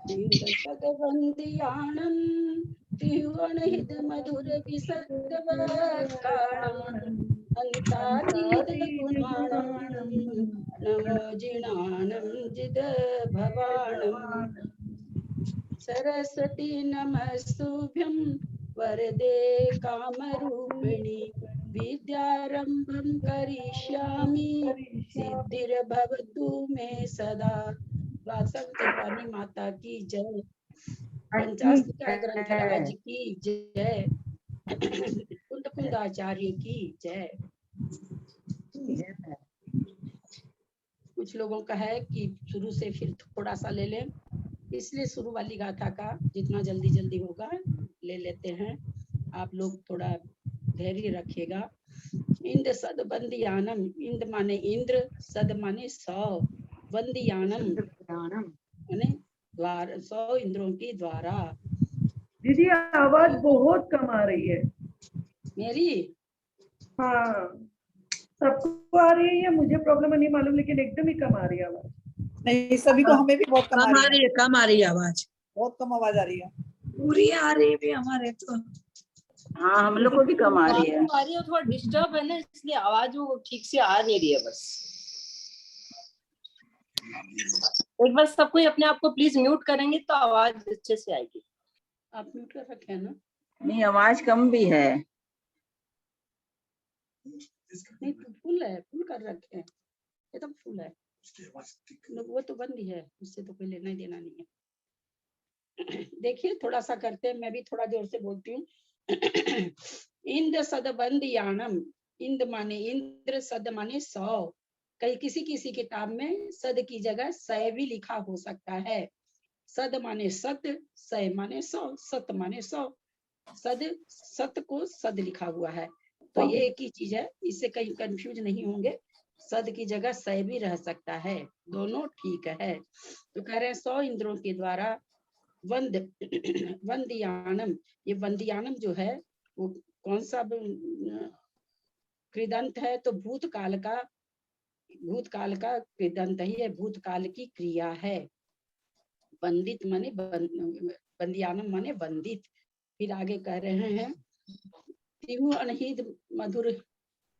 इंद्र सदवंदियाणं त्रिभुवनहित मधुर विसद्वक्काणं अन्तातीत गुणाणं नमो जिनाणं जिद भवाणं सरस्वती नमस्तुभ्यं वरदे कामरूपिणि विद्यारंभं करिष्यामि सिद्धिर्भवतु मे सदा। चंपानी माता की जय। पंचास्त्रिका ग्रंथराज की जय। कुंद कुंदाचार्य की जय। कुछ लोगों का है कि शुरू से फिर थोड़ा सा ले लें, इसलिए शुरू वाली गाथा का जितना जल्दी जल्दी होगा ले लेते हैं। आप लोग थोड़ा धैर्य रखिएगा। इंद्र सद बंदियानम, इंद्र माने इंद्र, सद माने 100, बंदियानम माने द्वार, 100 इंद्रों की द्वारा। दीदी आवाज बहुत कम आ रही है मेरी। हाँ, सबको आ रही है या मुझे प्रॉब्लम नहीं मालूम, लेकिन एकदम ही कम आ रही है आवाज। नहीं, सभी को, हमें भी बहुत कम आ रही है। कम आ रही है आवाज, बहुत कम आवाज आ रही है। पूरी आ रही है भी हमारे तो। हाँ, हम लोग को भी कम आ रही है। थोड़ा डिस्टर्ब है ना, इसलिए आवाज वो ठीक से आ नहीं रही है। बस एक बार सब कोई अपने आप को प्लीज म्यूट करेंगे तो आवाज अच्छे से आएगी। आप म्यूट कर रखे हैं ना? नहीं, आवाज कम भी है। नहीं, तो फुल है, फुल कर रखे हैं, एकदम फुल है। वो तो बंद ही है, उससे तो कोई लेना देना नहीं है। देखिए थोड़ा सा करते हैं, मैं भी थोड़ा जोर से बोलती हूँ। इंद्र सदबंदियाणम, इंद्र माने इंद्र, सद माने 100। कहीं किसी किसी किताब में सद की जगह 100 भी लिखा हो सकता है। सद माने सत्य, 100 माने 100, सत माने 100। सत को सद लिखा हुआ है, तो ये एक ही चीज है, इससे कहीं कंफ्यूज नहीं होंगे। सद की जगह 100 भी रह सकता है, दोनों ठीक है। तो कह रहे हैं 100 इंद्रों के द्वारा वंद वंदियानम। ये वंदियानम जो है वो कौन सा कृदंत है? तो भूतकाल का कृदंत ही है, भूतकाल की क्रिया है। वंदित माने वंदियानम माने वंदित। फिर आगे कह रहे हैं तिहु अनहित मधुर,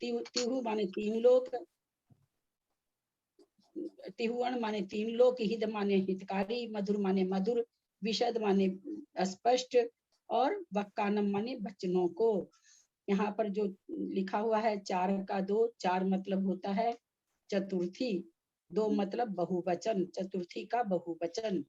तिहु माने 3 लोक, तिहुअन माने 3 लोक, हित माने हितकारी, मधुर माने मधुर, विशद माने स्पष्ट, और वक्कानम माने वचनों को। यहाँ पर जो लिखा हुआ है 4 का 2, 4 मतलब होता है चतुर्थी, 2 मतलब बहुवचन, चतुर्थी का बहुवचन।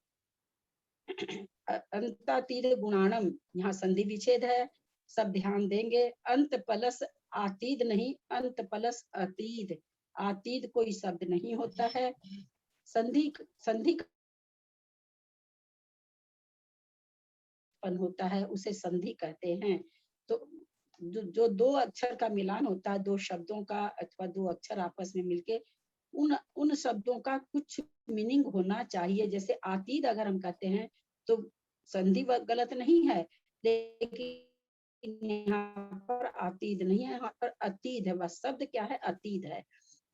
अंतातीत गुणाणम, यहाँ संधि विच्छेद है, सब ध्यान देंगे। अंत प्लस आतीद नहीं, अंत प्लस अतीद, आतीद कोई शब्द नहीं होता है। संधि होता है उसे संधि कहते हैं। तो जो 2 अक्षर का मिलान होता है, 2 शब्दों का अथवा 2 अक्षर आपस में मिलके उन शब्दों का कुछ मीनिंग होना चाहिए। जैसे आतीद अगर हम कहते हैं तो संधि गलत नहीं है, लेकिन यहाँ पर आतीद नहीं है, यहाँ पर अतीद है। बस शब्द क्या है? अतीद है।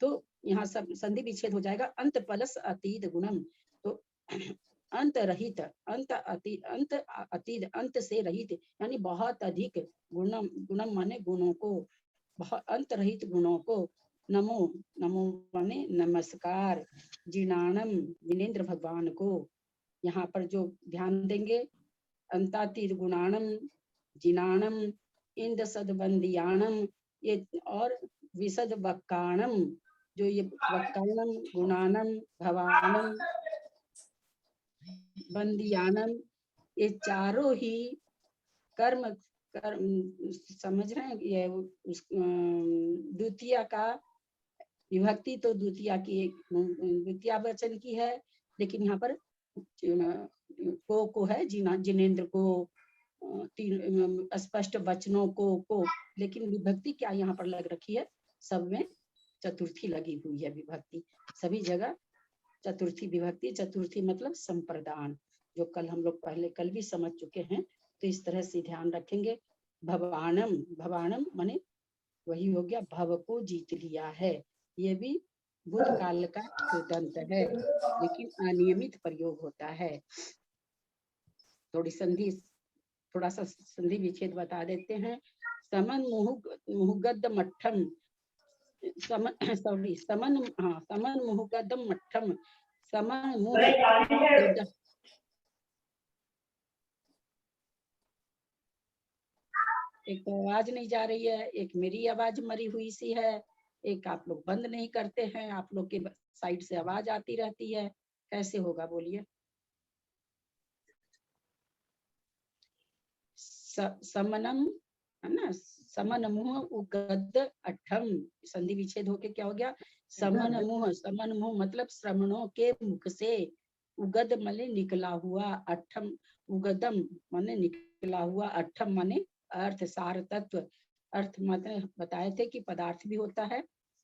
तो यहाँ सब संधि विच्छेद हो जाएगा। अंत प्लस अतीद गुणम, तो अंत रहित, अंत अतीत, अंत से रहित यानी बहुत अधिक। गुणम, गुणम माने गुणों को, बहुत अंत रहित गुणों को। नमो, नमो माने नमस्कार, जिनाणम जिनेन्द्र भगवान को। यहाँ पर जो ध्यान देंगे, अंतातीत गुणाणम, जिनाणम, इंद्र सदबंदियाणम, ये और विशद वक्काणम, जो ये वक्काणम, गुणाणम, भवानम, बंदियानम, ये चारों ही कर्म समझ रहे हैं। ये द्वितीय का विभक्ति तो द्वितीय वचन की है, लेकिन यहाँ पर को है, जिनेन्द्र को, स्पष्ट वचनों को, लेकिन विभक्ति क्या यहाँ पर लग रखी है? सब में चतुर्थी लगी हुई है विभक्ति, सभी जगह चतुर्थी विभक्ति। चतुर्थी मतलब संप्रदान, जो कल हम लोग कल भी समझ चुके हैं, तो इस तरह से ध्यान रखेंगे। भवानम, भवानम माने वही हो गया, भव को जीत लिया है। ये भी भूतकाल का कृदंत है, लेकिन अनियमित प्रयोग होता है। थोड़ा सा संधि विच्छेद बता देते हैं। समन मुहुगद मठम, समन मुहुगदम मठम, समन मुह एक तो आवाज नहीं जा रही है, एक मेरी आवाज मरी हुई सी है, एक आप लोग बंद नहीं करते हैं, आप लोग के साइड से आवाज आती रहती है, कैसे होगा बोलिए। समनम है ना, समन मुह उगद अठम, संधि विच्छेद होके क्या हो गया, समन मुह मतलब श्रमणों के मुख से, उगद माने निकला हुआ, अठम उगदम माने निकला हुआ, अठम माने अर्थ सार तत्व। अर्थ मतलब बताए थे कि पदार्थ भी होता है,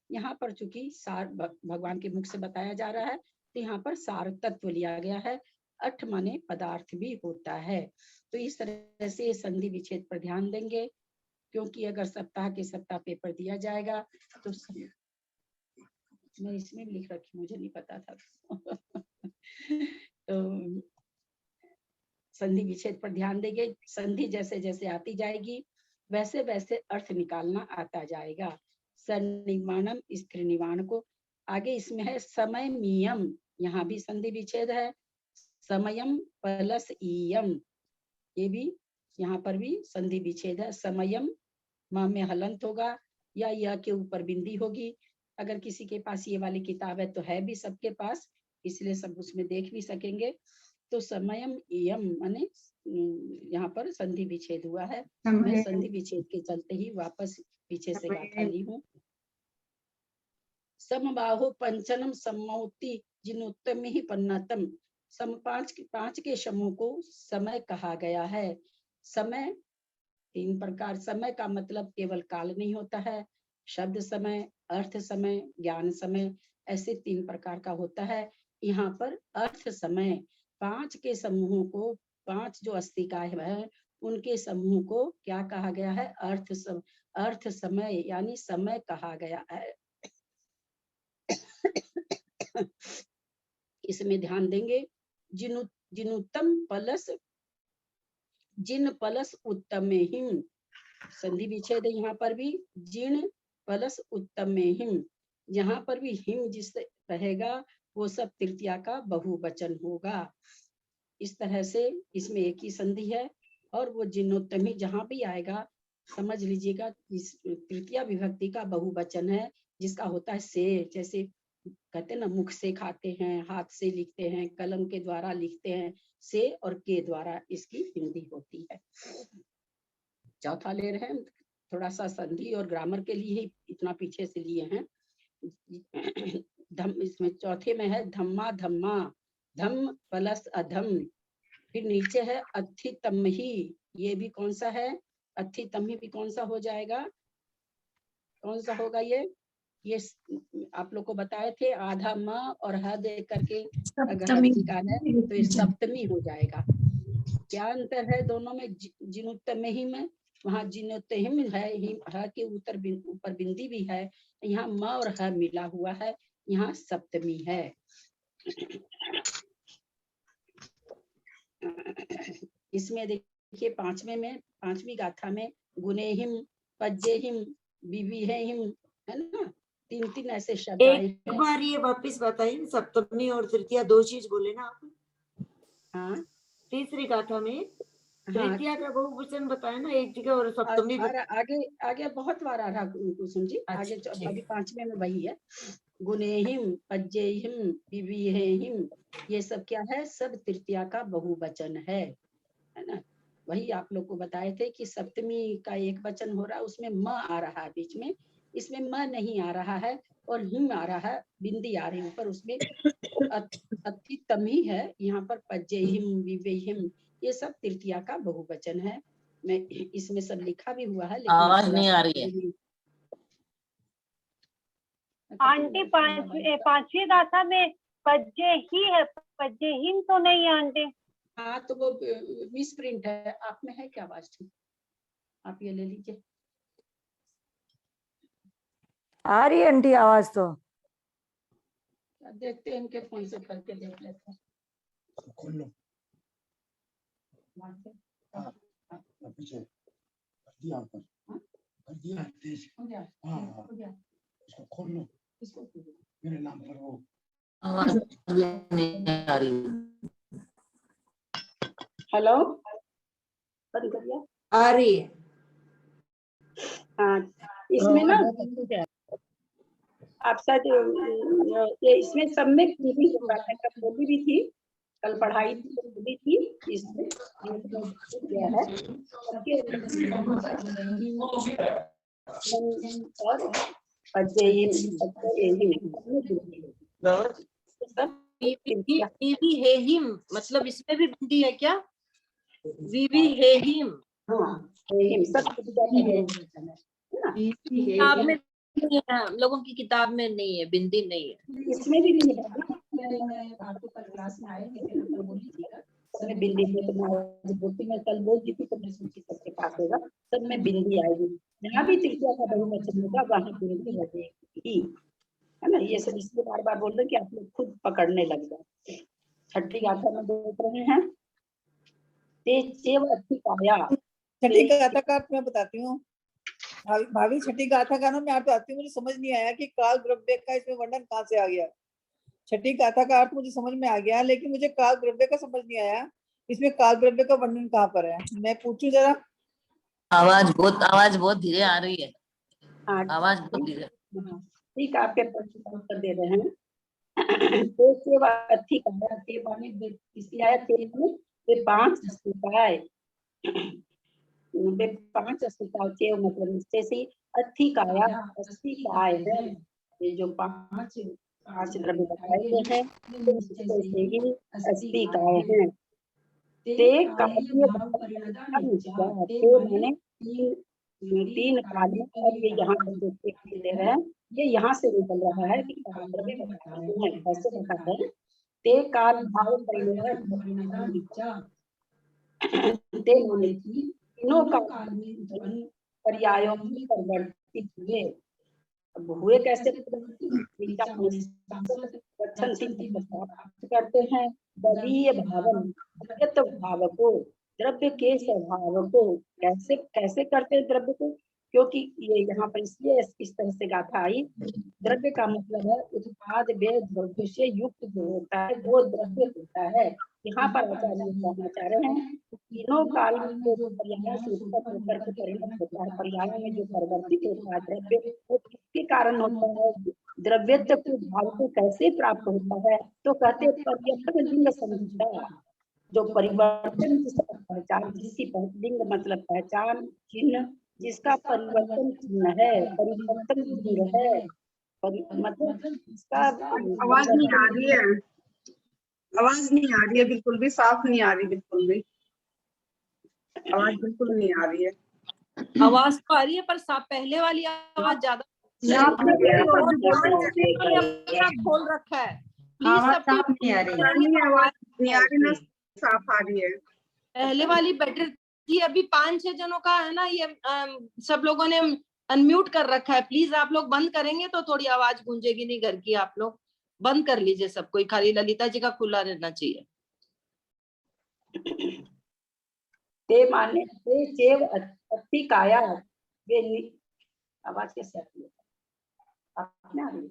यहाँ पर चूंकि सार भगवान के मुख से बताया जा रहा है तो यहाँ पर सार तत्व लिया गया है, अठ माने पदार्थ भी होता है। तो इस तरह से संधि विच्छेद पर ध्यान देंगे, क्योंकि अगर सप्ताह के सप्ताह पेपर दिया जाएगा तो मैं इसमें भी लिख रखी, मुझे नहीं पता था तो संधि विच्छेद पर ध्यान देंगे, संधि जैसे जैसे आती जाएगी वैसे वैसे अर्थ निकालना आता जाएगा। सन्निमाणम स्त्री निवाण को आगे इसमें है समय नियम, यहाँ भी संधि विच्छेद है, समयम प्लस इयम, ये भी यहाँ पर भी संधि विच्छेद है। समयम माँ में हलंत होगा या यह के ऊपर बिंदी होगी, अगर किसी के पास ये वाली किताब है तो है भी सबके पास, इसलिए सब उसमें देख भी सकेंगे। तो समयम इयम माने यहाँ पर संधि विच्छेद हुआ है, मैं संधि विच्छेद के चलते ही वापस पीछे से गाथा ली हूँ। समबाहु पंचनम सम्मौति जिनोत्तम ही पन्नतम, सम पांच के समूह को समय कहा गया है। समय तीन प्रकार, समय का मतलब केवल काल नहीं होता है, शब्द समय, अर्थ समय, ज्ञान समय, ऐसे तीन प्रकार का होता है। यहाँ पर अर्थ समय, पांच के समूहों को, पांच जो अस्तिकाय है उनके समूह को क्या कहा गया है, अर्थ समय यानी समय कहा गया है। इसमें ध्यान देंगे, जिनुत्तम प्लस जिन प्लस उत्तम हिम, संधि विच्छेद है यहाँ पर भी, जिन प्लस उत्तम हिम, यहाँ पर भी हिम जिससे रहेगा वो सब तृतीया का बहुवचन होगा। इस तरह से इसमें एक ही संधि है, और वो जिनोत्तमी जहाँ भी आएगा समझ लीजिएगा इस तृतीया विभक्ति का बहुवचन है, जिसका होता है से, जैसे कहते हैं ना मुख से खाते हैं, हाथ से लिखते हैं, कलम के द्वारा लिखते हैं, से और के द्वारा इसकी हिंदी होती है। चौथा ले रहे हैं, थोड़ा सा संधि और ग्रामर के लिए ही इतना पीछे से लिए हैं। इसमें चौथे में है धम्मा धम्मा, धम प्लस अधम, फिर नीचे है अथितम ही, ये भी कौन सा है, अथितम ही भी कौन सा हो जाएगा, कौन सा होगा ये आप लोग को बताए थे, आधा म और ह दे करके अगर निकाल है तो ये सप्तमी हो जाएगा। क्या अंतर है दोनों में, जिनुत्तम ही में, वहाँ जिनुत्तम है, ह के ऊपर बिंदी भी है, यहाँ म और ह मिला हुआ है, यहाँ सप्तमी है। इसमें देखिए पांचवी गाथा में गुनेहिम, पज्जेहिम, विविहेहिम, है ना, तीन तीन ऐसे शब्द आए हैं। एक बार ये वापस बताइए, सप्तमी और तृतीया दो चीज बोले ना आप। हाँ, तीसरी गाथा में तृतीया का बहुवचन बताया ना एक जगह, और सप्तमी आगे बहुत बार आ रहा कुसुम जी, आगे अभी पांचवे में वही है, गुनेहिम, पज्जेहिम, विविहेहिम, ये सब क्या है, सब तृतीया का बहुवचन है ना। वही आप लोग को बताए थे कि सप्तमी का एक वचन हो रहा है, उसमें म आ रहा है बीच में, इसमें म नहीं आ रहा है और हिम आ रहा है, बिंदी आ रही है ऊपर, उसमें अतितम ही है। यहाँ पर पज्जेहिम, विवेहिम, ये सब तृतीया का बहुवचन है। मैं इसमें सब लिखा भी हुआ है, लेकिन आवाज नहीं आ रही है आंटी। पांचवी गाथा में पज्जे ही है, पज्जेहिम तो नहीं है आंटी। हाँ तो वो मिस प्रिंट है, आप में है क्या आवाज ठीक, आप ये ले लीजिए। आ रही है आंटी आवाज तो, देखते हैं इनके फोन से करके देख लेते हैं। पीछे दिया ऊपर कर दिया तेज। हाँ इसको खोल लो मेरे नाम पर वो आवाज नहीं आ रही। हेलो, बंद कर दिया। आ रही है। हाँ, इसमें ना आप शायद ये इसमें सब में पूरी कल बोली भी थी, कल पढ़ाई भी थी इसमें गया है वीवी है हिम, मतलब इसमें भी बिंदी है क्या? वीवी है हिम। किताब में नहीं है, हम लोगों की किताब में नहीं है, बिंदी नहीं है। इसमें भी नहीं है। आपको कल क्लास में आए थे, फिर आपको बोली थी सब में बिंदी है, तो मैं कल बोलती थी तो मैं सोची सबके पास होगा, सब में बिंदी आएगी। जहाँ भी तृतीया का बहुवचन होगा वहाँ बिंदी लगेगी, है ना। ये सब इसलिए बार बार बोल रहे कि आप लोग खुद पकड़ने लग जाए। छठी गाथा में देख रहे हैं, छठी गाथा का अर्थ मैं बताती हूँ भाभी। छठी गाथा का ना मैं अर्थ आती हूँ, मुझे समझ नहीं आया कि काल द्रव्य का इसमें वर्णन कहाँ से आ गया। छठी गाथा का अर्थ मुझे समझ में आ गया, लेकिन मुझे काल द्रव्य का समझ नहीं आया, इसमें काल द्रव्य का वर्णन कहाँ पर है। मैं पूछूं जरा। आवाज बहुत धीरे आ रही है। आवाज बहुत धीरे। ठीक, आपके प्रश्न उत्तर दे रहे हैं। पांच मतलब इससे से अधिकाया अस्तिकाय है। ये जो पांच द्रव्य बताए गए हैं इससे ही अस्तिकाय है। ते मैंने तीन काल में, और ये यहाँ पर जो दे रहे हैं ये यहाँ से निकल रहा है कि द्रव्य बताए हैं, कैसे बताते हैं। ते काल भाव तीनों काल में पर्यायों में परिवर्तित हुए। अब हुए कैसे करते हैं। द्रव्य भावन भाव को, द्रव्य के स्वभाव को कैसे कैसे करते हैं द्रव्य को, क्योंकि ये यहाँ पर इसलिए इस तरह से गाथा आई। द्रव्य का मतलब है उत्पाद व्यय द्रव्य से युक्त जो होता है वो द्रव्य होता है। यहाँ पर आचार्य कहना चाह रहे हैं तीनों काल में जो पर्याय से उत्पन्न होकर के परिणत होता है, पर्यायों में जो परिवर्तित होता है द्रव्य, वो किसके कारण होता है। द्रव्यत्व के भाव को कैसे प्राप्त होता है, तो कहते परिवर्तन लिंग संहिता। जो परिवर्तन जिसका पहचान, जिसकी लिंग मतलब पहचान चिन्ह, जिसका परिवर्तन चिन्ह है, परिवर्तन लिंग है, मतलब इसका आवाज नहीं आ रही है, आवाज नहीं आ रही है, बिल्कुल भी साफ नहीं आ रही, बिल्कुल भी आवाज बिल्कुल नहीं आ रही है। आवाज तो आ रही है पर पहले वाली आवाज ज्यादा खोल रखा है। प्लीज सबको नहीं आ रही, आवाज नहीं आ रही ना, साफ आ रही है। पहले वाली बेटर थी, अभी 5-6 जनों का है ना, ये सब लोगों ने अनम्यूट कर रखा है। प्लीज आप लोग बंद करेंगे तो थोड़ी आवाज गूंजेगी नहीं घर की। आप लोग बंद कर लीजिए सब कोई, खाली ललिता जी का खुला रहना चाहिए। ते माने ते चेव अधिकाया, आवाज कैसे आती है आपने आ रही है।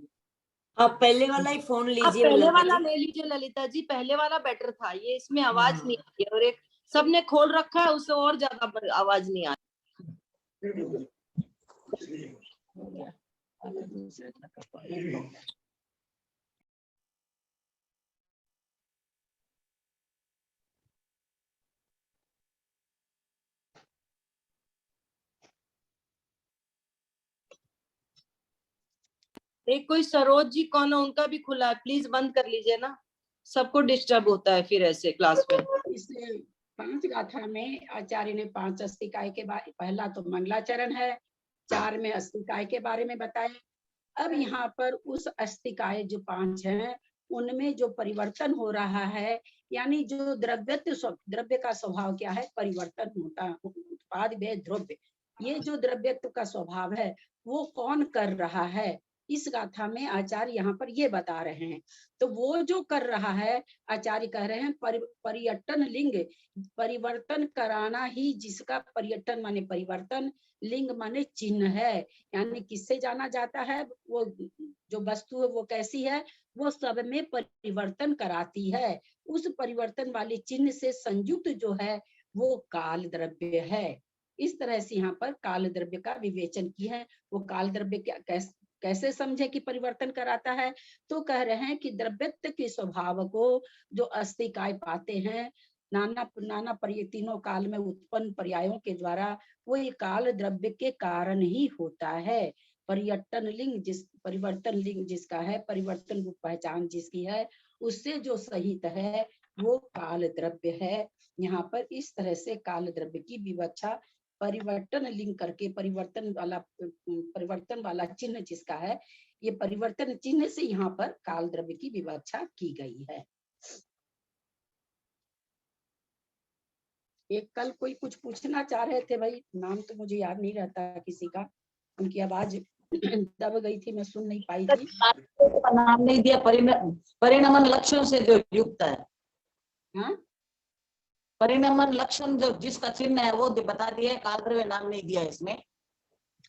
आप पहले वाला ही फोन लीजिए, पहले वाला ले लीजिए ललिता जी, पहले वाला बेटर था, ये इसमें आवाज नहीं आ रही, और एक सबने खोल रखा है उससे और ज्यादा आवाज नहीं आ रही। एक कोई सरोज जी कौन है, उनका भी खुला है, प्लीज बंद कर लीजिए ना, सबको डिस्टर्ब होता है फिर ऐसे क्लास में। इसलिए 5 गाथा में आचार्य ने 5 अस्तिकाय के बारे, पहला तो मंगलाचरण है, 4 में अस्तिकाय के बारे में बताया। अब यहाँ पर उस अस्तिकाय जो 5 हैं उनमें जो परिवर्तन हो रहा है, यानी जो द्रव्य का स्वभाव क्या है, परिवर्तन होता है। उत्पाद व्यय द्रव्य, ये जो द्रव्यत्व का स्वभाव है वो कौन कर रहा है, इस गाथा में आचार्य यहाँ पर ये बता रहे हैं। तो वो जो कर रहा है, आचार्य कह रहे हैं पर्यटन लिंग, परिवर्तन कराना ही जिसका, पर्यटन माने परिवर्तन, लिंग माने चिन्ह है, यानी किससे जाना जाता है, वो जो वस्तु है वो कैसी है, वो सब में परिवर्तन कराती है। उस परिवर्तन वाले चिन्ह से संयुक्त जो है वो काल द्रव्य है। इस तरह से यहाँ पर काल द्रव्य का विवेचन किया है। वो काल द्रव्य कैसे समझे कि परिवर्तन कराता है, तो कह रहे हैं कि द्रव्यत्व के स्वभाव को जो अस्तिकाय पाते हैं नाना तीनों काल में उत्पन्न पर्यायों के द्वारा, वो ये काल द्रव्य के कारण ही होता है। पर्यटन लिंग परिवर्तन लिंग जिसका है, परिवर्तन रूप पहचान जिसकी है, उससे जो सहित है वो काल द्रव्य है। यहाँ पर इस तरह से काल द्रव्य की विवक्षा परिवर्तन लिंग करके, परिवर्तन वाला चिन्ह जिसका है, ये परिवर्तन चिन्ह से यहाँ पर काल द्रव्य की विवक्षा की गई है। एक कल कोई कुछ पूछना चाह रहे थे भाई, नाम तो मुझे याद नहीं रहता किसी का, उनकी आवाज दब गई थी, मैं सुन नहीं पाई थी। नाम नहीं दिया, परिणमन लक्षण से जो युक्त है। हाँ, परिणमन लक्षण जो जिसका चिन्ह है वो बता दिया, काल द्रव्य नाम नहीं दिया इसमें।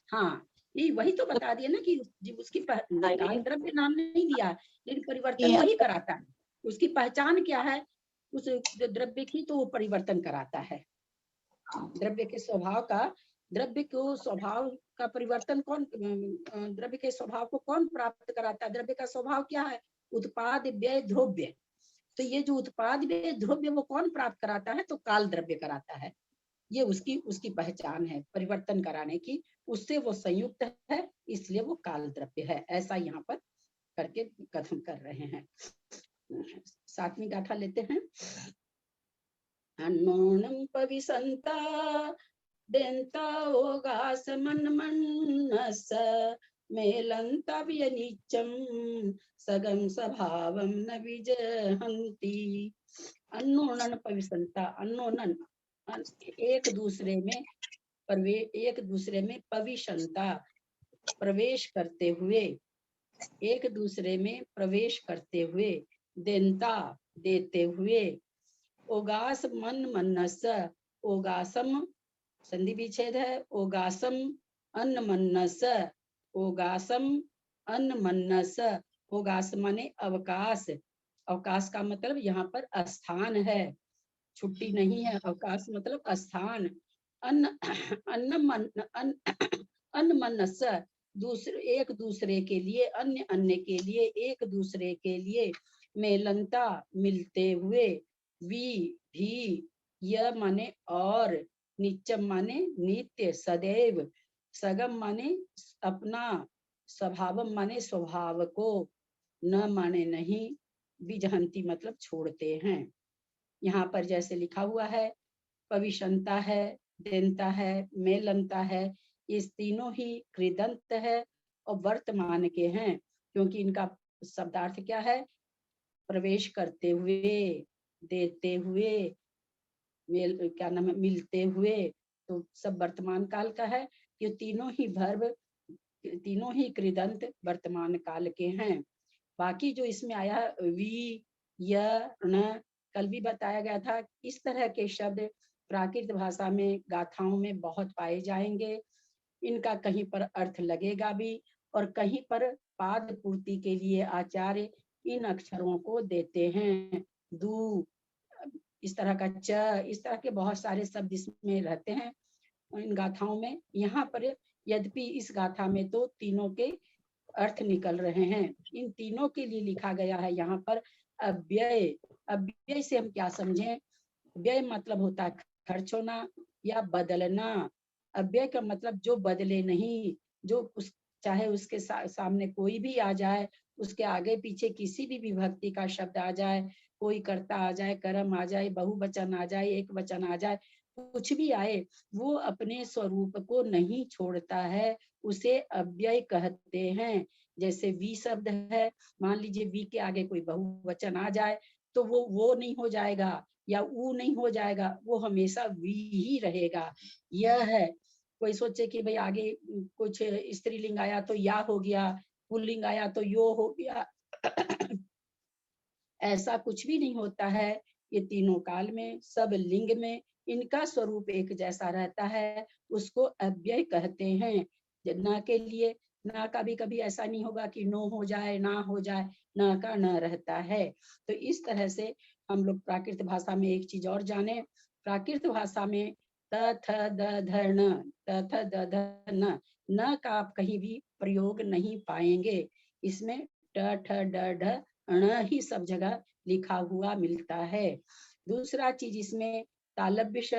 हाँ, ये वही तो बता दिया ना कि उसकी काल द्रव्य नाम नहीं दिया, लेकिन परिवर्तन वही कराता है। उसकी पहचान क्या है उस द्रव्य की, तो वो परिवर्तन कराता है। द्रव्य के स्वभाव का परिवर्तन कौन, द्रव्य के स्वभाव को कौन प्राप्त कराता है? द्रव्य का स्वभाव क्या है? उत्पाद व्यय द्रव्य। तो ये जो उत्पाद व्यय द्रव्य वो कौन प्राप्त कराता है? तो काल द्रव्य कराता है। ये उसकी पहचान है परिवर्तन कराने की, उससे वो संयुक्त है, इसलिए वो काल द्रव्य है। ऐसा यहाँ पर करके कथन कर रहे हैं। 7वीं गाथा लेते हैं। अन्नोणं पविसंता देंता ओगास मन मनस मेलंता व्यनिचम सगम स्वभावम न विजहंती। अन्नोणन पविसंता, अन्नोणन एक दूसरे में पविशंता प्रवेश करते हुए, एक दूसरे में प्रवेश करते हुए, देंता देते हुए, ओगास मन मनस, ओगासम संधि विच्छेद है, ओगासम अन्न मनस, ओगासम अन्न मनस। ओगास माने अवकाश, अवकाश का मतलब यहाँ पर स्थान है, छुट्टी नहीं है। अवकाश मतलब स्थान। अन्न मनस एक दूसरे के लिए, अन्य के लिए, एक दूसरे के लिए, मेलनता मिलते हुए, भी यह माने और, नित्यम माने नित्य सदैव, सगम माने अपना, स्वभावम माने स्वभाव को, न माने नहीं, विजहंती मतलब छोड़ते हैं। यहाँ पर जैसे लिखा हुआ है, पविशंता है, देनता है, मेलनता है, इस तीनों ही कृदंत है और वर्तमान के हैं, क्योंकि इनका शब्दार्थ क्या है? प्रवेश करते हुए, देते हुए, क्या नाम है, मिलते हुए, तो सब वर्तमान काल का है। ये तीनों ही वर्ब, तीनों ही कृदंत वर्तमान काल के हैं। बाकी जो इसमें आया वी, य, न, कल भी बताया गया था, इस तरह के शब्द प्राकृत भाषा में गाथाओं में बहुत पाए जाएंगे। इनका कहीं पर अर्थ लगेगा भी, और कहीं पर पाद पूर्ति के लिए आचार्य इन अक्षरों को देते हैं। दू, इस तरह का च, इस तरह के बहुत सारे शब्द इसमें रहते हैं इन गाथाओं में। यहाँ पर यद्यपि इस गाथा में तो तीनों के अर्थ निकल रहे हैं, इन तीनों के लिए लिखा गया है यहाँ पर अव्यय। अव्यय से हम क्या समझें? व्यय मतलब होता है खर्च होना या बदलना। अव्यय का मतलब जो बदले नहीं, जो चाहे उसके सामने कोई भी आ जाए, उसके आगे पीछे किसी भी विभक्ति का शब्द आ जाए, कोई कर्ता आ जाए, कर्म आ जाए, बहुवचन आ जाए, एक वचन आ जाए, कुछ भी आए, वो अपने स्वरूप को नहीं छोड़ता है, उसे अव्यय कहते हैं। जैसे वी शब्द है, मान लीजिए वी के आगे कोई बहुवचन आ जाए तो वो नहीं हो जाएगा या ऊ नहीं हो जाएगा, वो हमेशा वी ही रहेगा। यह है, कोई सोचे कि भाई आगे कुछ स्त्रीलिंग आया तो या हो गया, पुल्लिंग आया तो यो हो गया। ऐसा कुछ भी नहीं होता है। ये तीनों काल में सब लिंग में इनका स्वरूप एक जैसा रहता है, उसको अव्यय कहते हैं। न के लिए ना कभी कभी ऐसा नहीं होगा कि नो हो जाए, ना हो जाए, न का न रहता है। तो इस तरह से हम लोग प्राकृत भाषा में एक चीज और जाने। प्राकृत भाषा में त थ द ध न, त थ द ध न का आप कहीं भी प्रयोग नहीं पाएंगे। इसमें ट ठ ड ढ ण ही सब जगह लिखा हुआ मिलता है। दूसरा चीज इसमें तालव्य श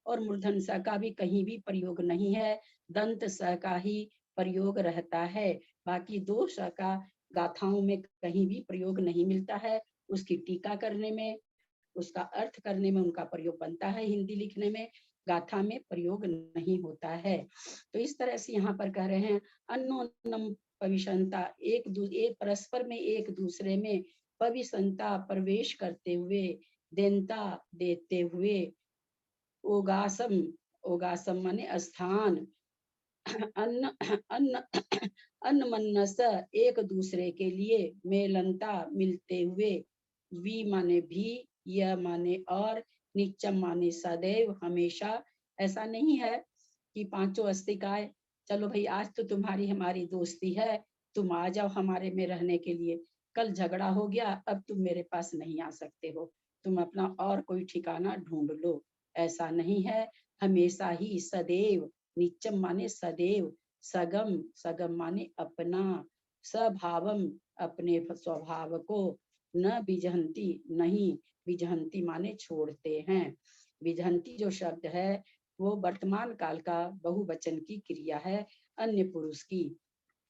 और मूर्धन स का भी कहीं भी प्रयोग नहीं है, दंत स का ही प्रयोग रहता है। बाकी दो स का गाथाओं में कहीं भी प्रयोग नहीं मिलता है। उसकी टीका करने में, उसका अर्थ करने में उनका प्रयोग बनता है, हिंदी लिखने में, गाथा में प्रयोग नहीं होता है। तो इस तरह से यहाँ पर कह रहे हैं अन्योन्यम पविशंता, एक परस्पर में एक दूसरे में पविशंता प्रवेश करते हुए, देनता देते हुए, ओगासम, ओगासम माने स्थान, अन्न अन्न अन्नमन्नस एक दूसरे के लिए, मेलनता मिलते हुए, वी माने भी, यह माने और, नित्यम माने सदैव हमेशा। ऐसा नहीं है कि पांचों अस्तिकाएं चलो भाई आज तो तुम्हारी हमारी दोस्ती है, तुम आ जाओ हमारे में रहने के लिए, कल झगड़ा हो गया अब तुम मेरे पास नहीं आ सकते हो, तुम अपना और कोई ठिकाना ढूंढ लो। ऐसा नहीं है, हमेशा ही सदैव, नित्यम माने सदैव, सगम, सगम माने अपना, स्वभावम अपने स्वभाव को, न विजहंती नहीं, विजहंती माने छोड़ते हैं। विजहंती जो शब्द है वो वर्तमान काल का बहुवचन की क्रिया है, अन्य पुरुष की।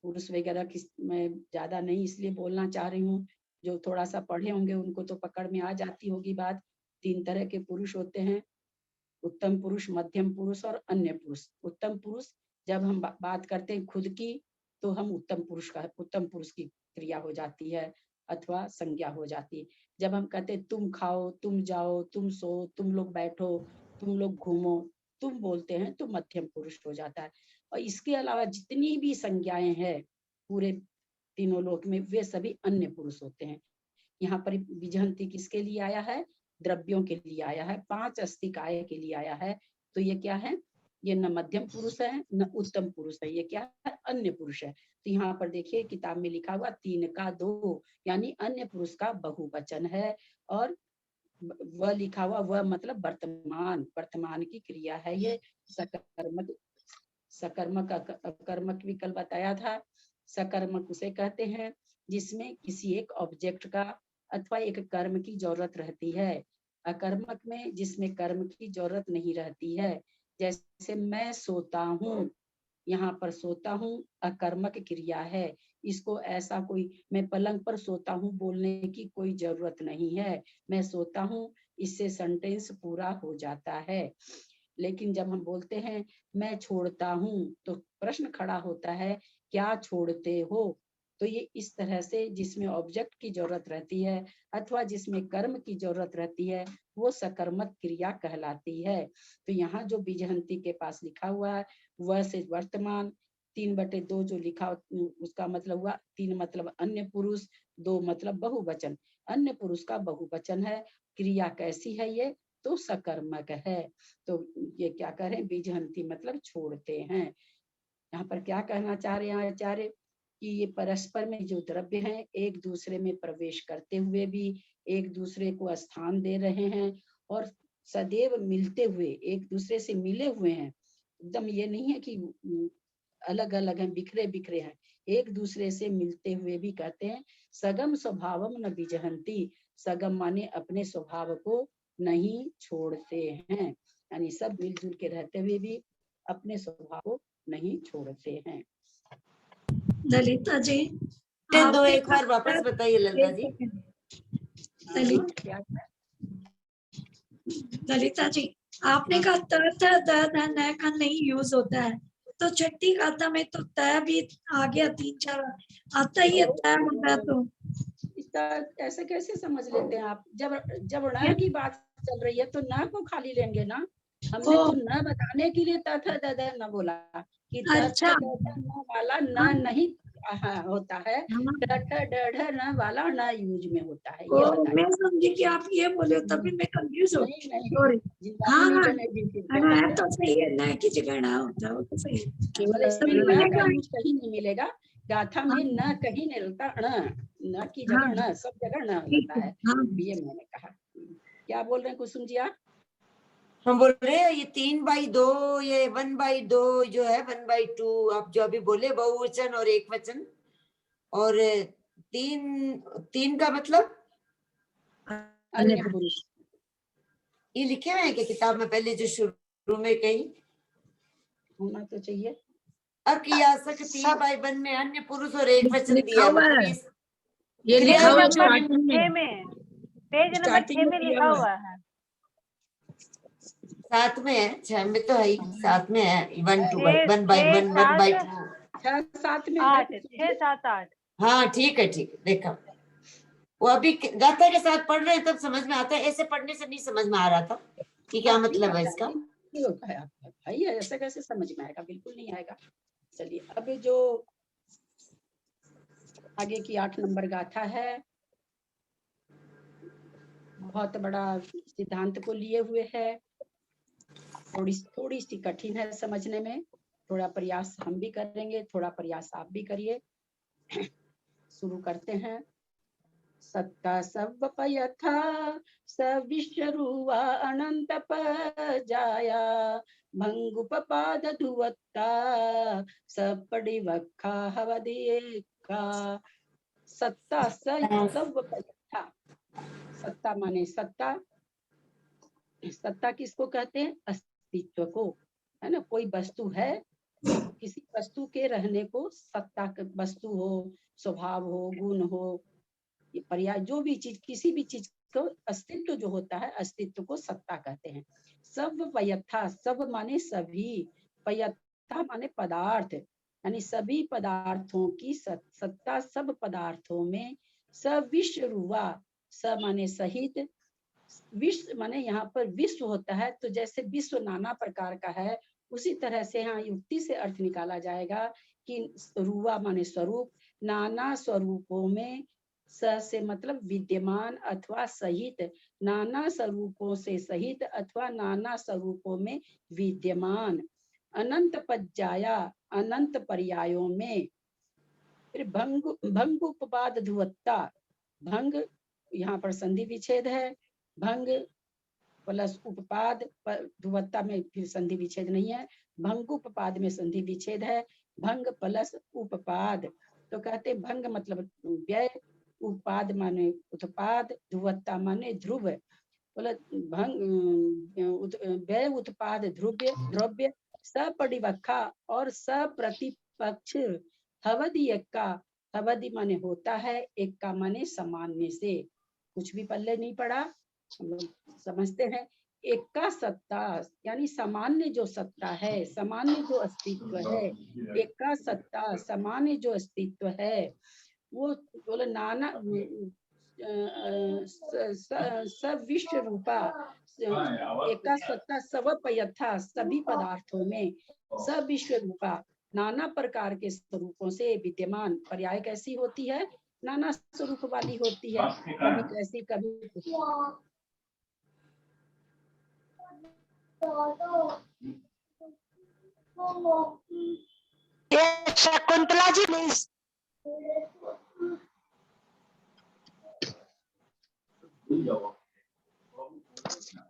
पुरुष वगैरह किस मैं ज्यादा नहीं इसलिए बोलना चाह रही हूँ, जो थोड़ा सा पढ़े होंगे उनको तो पकड़ में आ जाती होगी बात। 3 तरह के पुरुष होते हैं, उत्तम पुरुष, मध्यम पुरुष और अन्य पुरुष। उत्तम पुरुष जब हम बात करते हैं खुद की तो हम उत्तम पुरुष की क्रिया हो जाती है अथवा संज्ञा हो जाती है। जब हम कहते हैं तुम खाओ, तुम जाओ, तुम सो, तुम लोग बैठो, तुम लोग घूमो, तुम बोलते हैं तो मध्यम पुरुष हो जाता है। और इसके अलावा जितनी भी संज्ञाएं हैं पूरे तीनों लोक में, वे सभी अन्य पुरुष होते हैं। यहाँ पर विजहंती किसके लिए आया है? द्रव्यों के लिए आया है, 5 अस्तिकाय के लिए आया है। तो ये क्या है? ये न मध्यम पुरुष है न उत्तम पुरुष है, ये क्या है? अन्य पुरुष है। तो यहाँ पर देखिए किताब में लिखा हुआ 3 का 2 यानी अन्य पुरुष का बहुवचन है। और वह लिखा हुआ, वह मतलब वर्तमान, वर्तमान की क्रिया है ये। सकर्मक, सकर्मक अकर्मक भी कल बताया था। सकर्मक उसे कहते हैं जिसमें किसी एक ऑब्जेक्ट का अथवा एक कर्म की जरूरत रहती है। अकर्मक में जिसमें कर्म की जरूरत नहीं रहती है। जैसे मैं सोता हूँ, यहाँ पर सोता हूँ अकर्मक क्रिया है। इसको ऐसा कोई मैं पलंग पर सोता हूँ बोलने की कोई जरूरत नहीं है, मैं सोता हूँ, इससे सेंटेंस पूरा हो जाता है। लेकिन जब हम बोलते हैं मैं छोड़ता हूँ तो प्रश्न खड़ा होता है क्या छोड़ते हो। तो ये इस तरह से जिसमें ऑब्जेक्ट की जरूरत रहती है अथवा जिसमें कर्म की जरूरत रहती है वो सकर्मक क्रिया कहलाती है। तो यहाँ जो विजहंती के पास लिखा हुआ है वह से वर्तमान, 3/2 जो लिखा उसका मतलब हुआ 3 मतलब अन्य पुरुष, 2 मतलब बहुवचन। अन्य पुरुष का बहुवचन है, क्रिया कैसी है ये? तो सकर्मक है। तो ये क्या कह रहे हैं? विजहंती मतलब छोड़ते हैं। यहाँ पर क्या कहना चाह रहे हैं आचार्य कि ये परस्पर में जो द्रव्य हैं एक दूसरे में प्रवेश करते हुए भी एक दूसरे को स्थान दे रहे हैं और सदैव मिलते हुए एक दूसरे से मिले हुए हैं। एकदम ये नहीं है कि अलग अलग हैं, बिखरे बिखरे हैं, एक दूसरे से मिलते हुए भी कहते हैं। सगम स्वभावम न विजहंती, सगम माने अपने स्वभाव को नहीं छोड़ते हैं, यानी सब मिलजुल के रहते हुए भी अपने स्वभाव को नहीं छोड़ते हैं। ललिता जी दो एक बार वापस बताइए ललिता जी। ललिता जी आपने कहा त न का नहीं यूज होता है, तो छठी गाथा में तो त भी आ गया, 3-4 आता ही है त होता तो ऐसे कैसे समझ लेते हैं आप? जब ण की बात चल रही है तो न को खाली लेंगे ना। हमने तो न बताने के लिए त थ द न बोला कि त थ द न वाला न नहीं हाँ होता है, हाँ, न वाला न यूज में होता है, ये तो बताइए। मैं समझी कि आप ये बोले हो, तभी मैं कंफ्यूज हो नहीं नहीं, सॉरी। जिंदा हाँ नहीं हाँ, बने जिनकी क्या ना कहते हैं। तो सही है, ना की जगह ना होता है, वो तो सही है। केवल इसमें तभी न मैंने का कहा यूज कहीं नहीं मिलेगा, गाथा में न कहीं नहीं रहता, न की जगह हाँ न, सब जगह न ठीक रहता है, है, हाँ ये मैंने कहा। क्या बोल रहे हैं कुसुम जी आप? हम बोल रहे हैं ये 3/2, ये 1/2 जो है 1/2, आप जो अभी बोले बहुवचन और एक वचन, और 3 का मतलब अन्य पुरुष। ये लिखे हुए हैं कि किताब में पहले जो शुरू में कहीं होना तो चाहिए। अकियासक 3/1 में अन्य पुरुष और एक वचन लिखा दिया है, हुआ मतलब है, इस ये क्रिया लिखा हुआ पेज है नंबर स्टार्टिंग 6 में, में, पेज नंबर 6 स्टार्टिंग में में दिया लिखा हुआ हुआ है। 7 में है, 6 में तो है ही, 7 में है 1/2 6 1/1 1/2। 6 7 में है 8 कुसुम 6 जी। 7 8। हाँ ठीक है देखा, वो अभी गाथा के साथ पढ़ रहे हैं तब समझ में आता है, ऐसे पढ़ने से नहीं समझ में आ रहा था कि क्या मतलब है इसका। नहीं होता है आपका भाई, ऐसे कैसे समझ में आएगा, बिल्कुल नहीं आएगा। चलिए अब जो आगे की 8 नंबर गाथा है, बहुत बड़ा सिद्धांत को लिए हुए है, थोड़ी सी कठिन है समझने में, थोड़ा प्रयास हम भी करेंगे, थोड़ा प्रयास आप भी करिए। शुरू करते हैं। सत्ता सब पयथा सविश्वरुवा अनंत जाया भंगुपपाद धुवत्ता सपडिवक्खा हवदिका। सत्ता सब पयथा, सत्ता माने सत्ता, सत्ता किसको कहते हैं? अस्तित्व को, है ना। कोई वस्तु है, किसी वस्तु के रहने को सत्ता, वस्तु हो, स्वभाव हो, गुण हो, ये पर्याय, जो भी चीज, किसी भी चीज को अस्तित्व जो होता है, अस्तित्व को सत्ता कहते हैं। सब पयथा, सब माने सभी, पयथा माने पदार्थ, यानी सभी पदार्थों की सत्ता सब पदार्थों में। सविश्वरुवा, स माने सहित, विश्व माने यहाँ पर विश्व होता है, तो जैसे विश्व नाना प्रकार का है, उसी तरह से यहाँ युक्ति से अर्थ निकाला जाएगा कि रुवा माने स्वरूप, नाना स्वरूपों में, स से मतलब विद्यमान अथवा सहित, नाना स्वरूपों से सहित अथवा नाना स्वरूपों में विद्यमान। अनंत पज्जाया, अनंत पर्यायों में। फिर भंग उपपाद धुवत्ता, भंग यहाँ पर संधि विच्छेद है, भंग प्लस उपपाद, धुवत्ता में फिर संधि विच्छेद नहीं है, भंग उपपाद में संधि विच्छेद है, भंग प्लस उपपाद, तो कहते भंग मतलब व्यय, उपपाद माने उत्पाद, धुवत्ता माने ध्रुव, बोला भंग व्यय उत्पाद ध्रुव्य द्रव्य, सपरिवक्खा और सप्रतिपक्ष, हवदि एक्का, हवदि माने होता है, एक्का माने सामान्य से। कुछ भी पल्ले नहीं पड़ा, हम लोग समझते हैं। एक का सत्ता यानी सामान्य जो सत्ता है, सामान्य जो अस्तित्व है, एक का सत्ता सामान्य जो अस्तित्व है, वो बोले नाना सब विश्व रूपा, एक का सत्ता सब पयथा, सभी पदार्थों में, सब विश्व रूपा, नाना प्रकार के स्वरूपों से विद्यमान। पर्याय कैसी होती है? नाना स्वरूप वाली होती है, कभी कैसी कभी। शकुंतला जी प्लीज।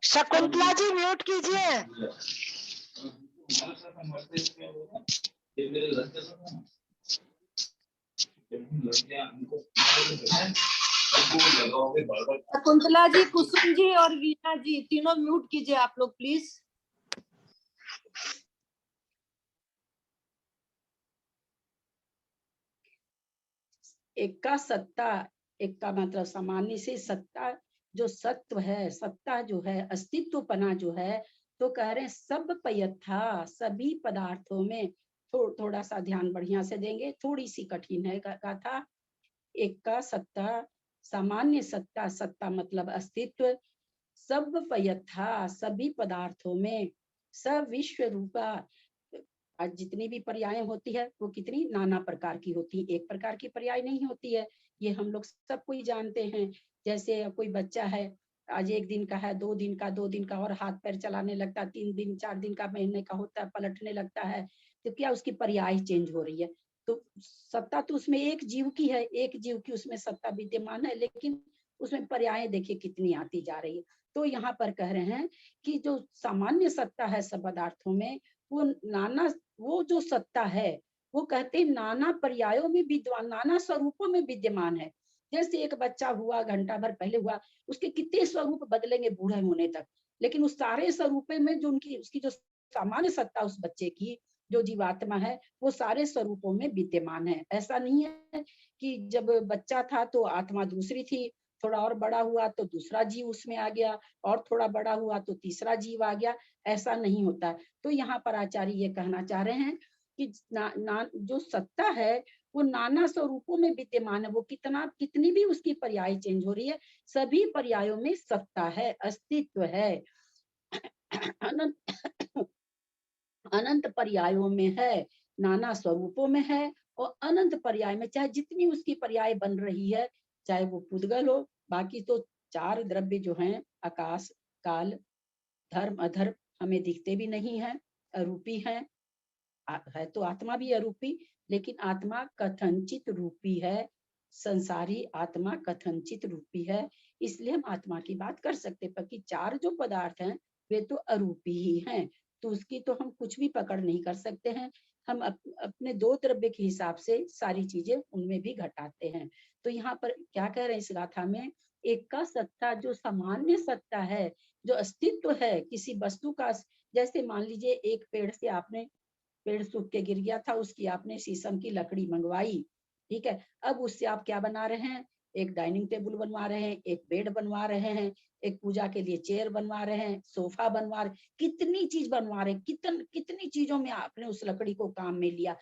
शकुंतला जी म्यूट कीजिए। शकुंतला जी, कुसुम जी और वीणा जी तीनों म्यूट कीजिए आप लोग प्लीज। एक का सत्ता, एक का मतलब सामान्य से सत्ता, जो सत्व है, सत्ता जो है, अस्तित्वपना जो है, तो कह रहे हैं सब पयथा, सभी पदार्थों में। थोड़ा सा ध्यान बढ़िया से देंगे, थोड़ी सी कठिन है गाथा। एक का सत्ता, सामान्य सत्ता, सत्ता मतलब अस्तित्व, सब पयथा सभी पदार्थों में, सब विश्व रूपा आज जितनी भी पर्याय होती है वो कितनी नाना प्रकार की होती है, एक प्रकार की पर्याय नहीं होती है। ये हम लोग सब कोई जानते हैं। जैसे कोई बच्चा है, आज 1 दिन का है, 2 दिन का, 2 दिन का, और हाथ पैर चलाने लगता है, 3 दिन 4 दिन का, महीने का होता है, पलटने लगता है, तो क्या उसकी पर्याय चेंज हो रही है। तो सत्ता तो उसमें एक जीव की है, एक जीव की उसमें सत्ता विद्यमान है, लेकिन उसमें पर्याय देखिए कितनी आती जा रही है। तो यहाँ पर कह रहे हैं कि जो सामान्य सत्ता है सब पदार्थों में, वो नाना, वो जो सत्ता है वो कहते हैं नाना पर्यायों में विद्यमान, नाना स्वरूपों में विद्यमान है। जैसे एक बच्चा हुआ, घंटा भर पहले हुआ, उसके कितने स्वरूप बदलेंगे बूढ़े होने तक, लेकिन उस सारे स्वरूपों में जो उनकी उसकी जो सामान्य सत्ता उस बच्चे की, जो जीवात्मा है, वो सारे स्वरूपों में विद्यमान है। ऐसा नहीं है कि जब बच्चा था तो आत्मा दूसरी थी, थोड़ा और बड़ा हुआ तो दूसरा जीव उसमें आ गया, और थोड़ा बड़ा हुआ तो तीसरा जीव आ गया, ऐसा नहीं होता। तो यहाँ पर आचार्य ये कहना चाह रहे हैं कि जो सत्ता है वो नाना स्वरूपों में विद्यमान है। वो कितनी भी उसकी पर्याय चेंज हो रही है, सभी पर्यायों में सत्ता है, अस्तित्व है, अनंत अनंत पर्यायों में है, नाना स्वरूपों में है, और अनंत पर्याय में, चाहे जितनी उसकी पर्याय बन रही है, चाहे वो पुद्गल हो, बाकी तो 4 द्रव्य जो हैं, आकाश, काल, धर्म, अधर्म, हमें दिखते भी नहीं है, अरूपी है। है तो आत्मा भी अरूपी, लेकिन आत्मा कथनचित रूपी है, संसारी आत्मा कथनचित रूपी है, इसलिए हम आत्मा की बात कर सकते हैं। बाकी 4 जो पदार्थ हैं वे तो अरूपी ही हैं, तो उसकी तो हम कुछ भी पकड़ नहीं कर सकते हैं। हम अपने 2 द्रव्य के हिसाब से सारी चीजें उनमें भी घटाते हैं। तो यहाँ पर क्या कह रहे हैं इस गाथा में, एक का सत्ता, जो सामान्य सत्ता है, जो अस्तित्व है किसी वस्तु का, जैसे मान लीजिए एक पेड़ से आपने, पेड़ सूख के गिर गया था, उसकी आपने शीशम की लकड़ी मंगवाई, ठीक है, अब उससे आप क्या बना रहे हैं, एक डाइनिंग टेबल बनवा रहे हैं, एक बेड बनवा रहे हैं, एक पूजा के लिए चेयर बनवा रहे हैं, सोफा बनवा रहे, कितनी चीज बनवा रहे हैं, कितनी चीजों में आपने उस लकड़ी को काम में लिया।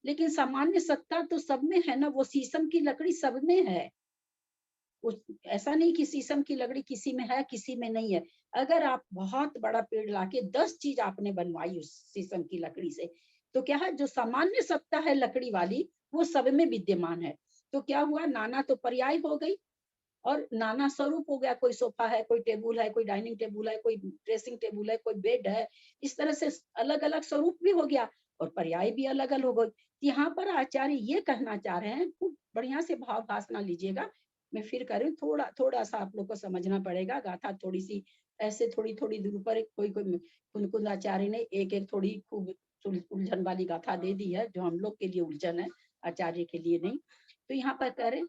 लेकिन सामान्य सत्ता तो सब में है ना, वो शीशम की लकड़ी सब में है। ऐसा नहीं कि शीशम की लकड़ी किसी में है किसी में नहीं है। अगर आप बहुत बड़ा पेड़ लाके 10 चीज आपने बनवाई उस शीशम की लकड़ी से, तो क्या है, जो सामान्य सत्ता है लकड़ी वाली वो सब में विद्यमान है। तो क्या हुआ, नाना तो पर्याय हो गई और नाना स्वरूप हो गया। कोई सोफा है, कोई टेबल है, कोई डाइनिंग टेबल है, कोई ड्रेसिंग टेबल है, कोई बेड है, इस तरह से अलग अलग स्वरूप भी हो गया और पर्याय भी अलग अलग हो गई। यहाँ पर आचार्य ये कहना चाह रहे हैं, खूब बढ़िया से भाव भास ना लीजिएगा, मैं फिर कह रही हूँ, थोड़ा सा आप लोग को समझना पड़ेगा। गाथा थोड़ी सी ऐसे थोड़ी दूर पर कोई कुंद आचार्य ने एक थोड़ी खूब उलझन वाली गाथा दे दी है, जो हम लोग के लिए उलझन है, आचार्य के लिए नहीं। तो यहाँ पर कह रहे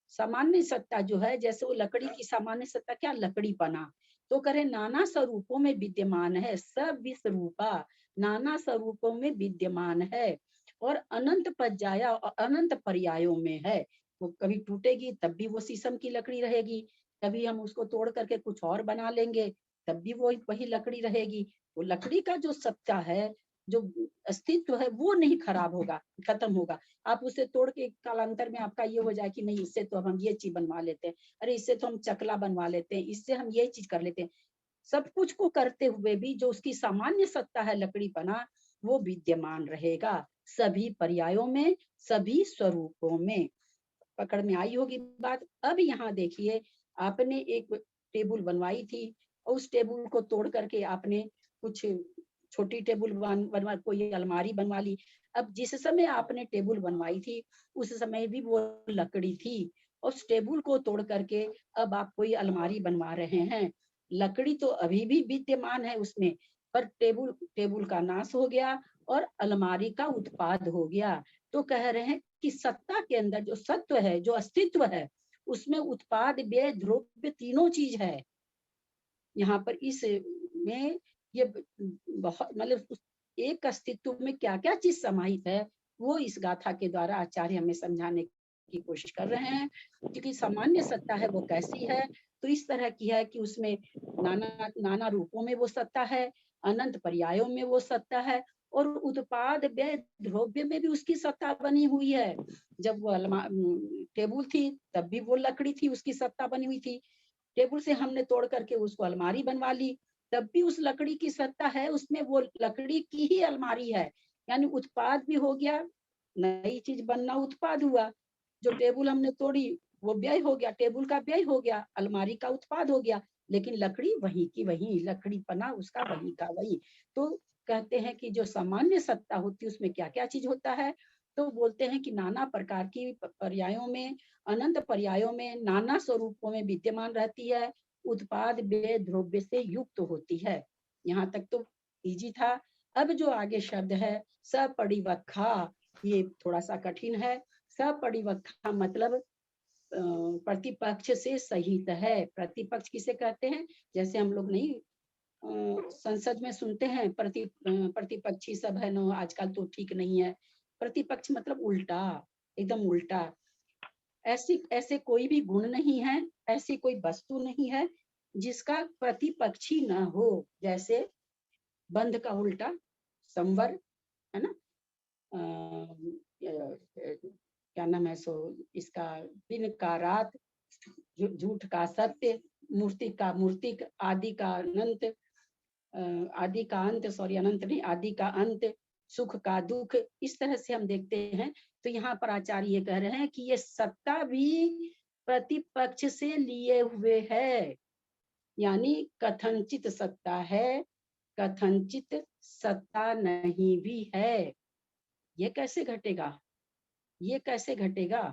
सामान्य सत्ता जो है, जैसे वो लकड़ी की सामान्य सत्ता क्या, लकड़ी बना, तो करे नाना स्वरूपों में विद्यमान है, सब विस्वरूपा, नाना स्वरूपों में विद्यमान है, और अनंत पर्याया और अनंत पर्यायों में है। वो कभी टूटेगी तब भी वो शीशम की लकड़ी रहेगी, कभी हम उसको तोड़ करके कुछ और बना लेंगे तब भी वो वही लकड़ी रहेगी। वो लकड़ी का जो सत्ता है, जो अस्तित्व है, वो नहीं खराब होगा, खत्म होगा। आप उसे तोड़ के कालांतर में आपका ये हो जाए कि नहीं, इससे तो हम ये चीज बनवा लेते हैं, अरे इससे तो हम चकला बनवा लेते हैं, इससे हम ये चीज कर लेते हैं। सब कुछ को करते हुए भी जो उसकी सामान्य सत्ता है लकड़ी बना, वो विद्यमान रहेगा सभी पर्यायों में, सभी स्वरूपों में। पकड़ में आई होगी बात। अब यहाँ देखिए, आपने एक टेबल बनवाई थी और उस टेबल को तोड़ करके आपने कुछ छोटी टेबल बनवा, कोई अलमारी बनवा ली। अब जिस समय आपने टेबल बनवाई थी उस समय भी वो लकड़ी थी, उस टेबल को तोड़ करके अब आप कोई अलमारी बनवा रहे हैं। लकड़ी तो अभी भी विद्यमान है उसमें, पर टेबल का नाश हो गया और अलमारी का उत्पाद हो गया। तो कह रहे हैं कि सत्ता के अंदर जो सत्व है, जो अस्तित्व है, उसमें उत्पाद, व्यय, द्रव्य तीनों चीज है। यहाँ पर इस में ये बहुत, मतलब एक अस्तित्व में क्या क्या चीज समाहित है, वो इस गाथा के द्वारा आचार्य हमें समझाने की कोशिश कर रहे हैं। क्योंकि सामान्य सत्ता है वो कैसी है, तो इस तरह की है कि उसमें नाना रूपों में वो सत्ता है, अनंत पर्यायों में वो सत्ता है, और उत्पाद, व्यय, द्रव्य में भी उसकी सत्ता बनी हुई है। जब वो टेबल थी तब भी वो लकड़ी थी, उसकी सत्ता बनी हुई थी। टेबल से हमने तोड़ करके उसको अलमारी बनवा ली, तब भी उस लकड़ी की सत्ता है, उसमें वो लकड़ी की ही अलमारी है, यानी उत्पाद भी हो गया, नई चीज बनना उत्पाद हुआ। जो टेबल हमने तोड़ी वो व्यय हो गया, टेबल का व्यय हो गया, अलमारी का उत्पाद हो गया, लेकिन लकड़ी वही की वही, लकड़ी पना उसका वही का वही। तो कहते हैं कि जो सामान्य सत्ता होती है उसमें क्या क्या चीज होता है, तो बोलते हैं कि नाना प्रकार की पर्यायों में, अनंत पर्यायों में, नाना स्वरूपों में विद्यमान रहती है, उत्पाद व्यय द्रव्य से युक्त होती है। यहाँ तक तो इजी था। अब जो आगे शब्द है सपरिवक्खा, ये थोड़ा सा कठिन है। सपरिवक्खा मतलब प्रतिपक्ष से सहित है। प्रतिपक्ष किसे कहते हैं? जैसे हम लोग नहीं संसद में सुनते हैं प्रतिपक्षी सब है ना, आजकल तो ठीक नहीं है। प्रतिपक्ष मतलब उल्टा, एकदम उल्टा। ऐसे कोई भी गुण नहीं है, ऐसी कोई वस्तु नहीं है जिसका प्रतिपक्षी न हो। जैसे बंध का उल्टा संवर है ना, क्या नाम है सो इसका, दिन का रात, झूठ का सत्य, मूर्ति का मूर्तिक, आदि का अनंत, आदि का अंत, सॉरी अनंत नहीं, आदि का अंत, सुख का दुख, इस तरह से हम देखते हैं। तो यहाँ पर आचार्य ये कह रहे हैं कि ये सत्ता भी प्रतिपक्ष से लिए हुए है, यानी कथनचित सत्ता है, कथनचित सत्ता नहीं भी है। ये कैसे घटेगा? ये कैसे घटेगा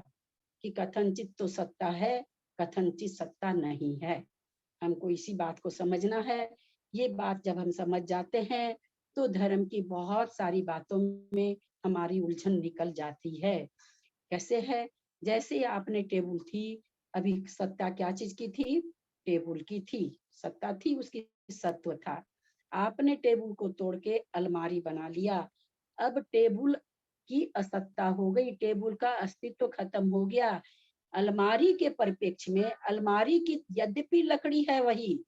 कि कथनचित तो सत्ता है, कथनचित सत्ता नहीं है? हमको इसी बात को समझना है। ये बात जब हम समझ जाते हैं तो धर्म की बहुत सारी बातों में हमारी उलझन निकल जाती है। कैसे है? जैसे आपने टेबल थी, अभी सत्ता क्या चीज की थी? टेबल की थी, सत्ता थी, उसकी सत्व था। आपने टेबल को तोड़ के अलमारी बना लिया, अब टेबल की असत्ता हो गई, टेबल का अस्तित्व खत्म हो गया। अलमारी के परिप्रेक्ष्य में, अलमारी की यद्यपि लकड़ी है वही,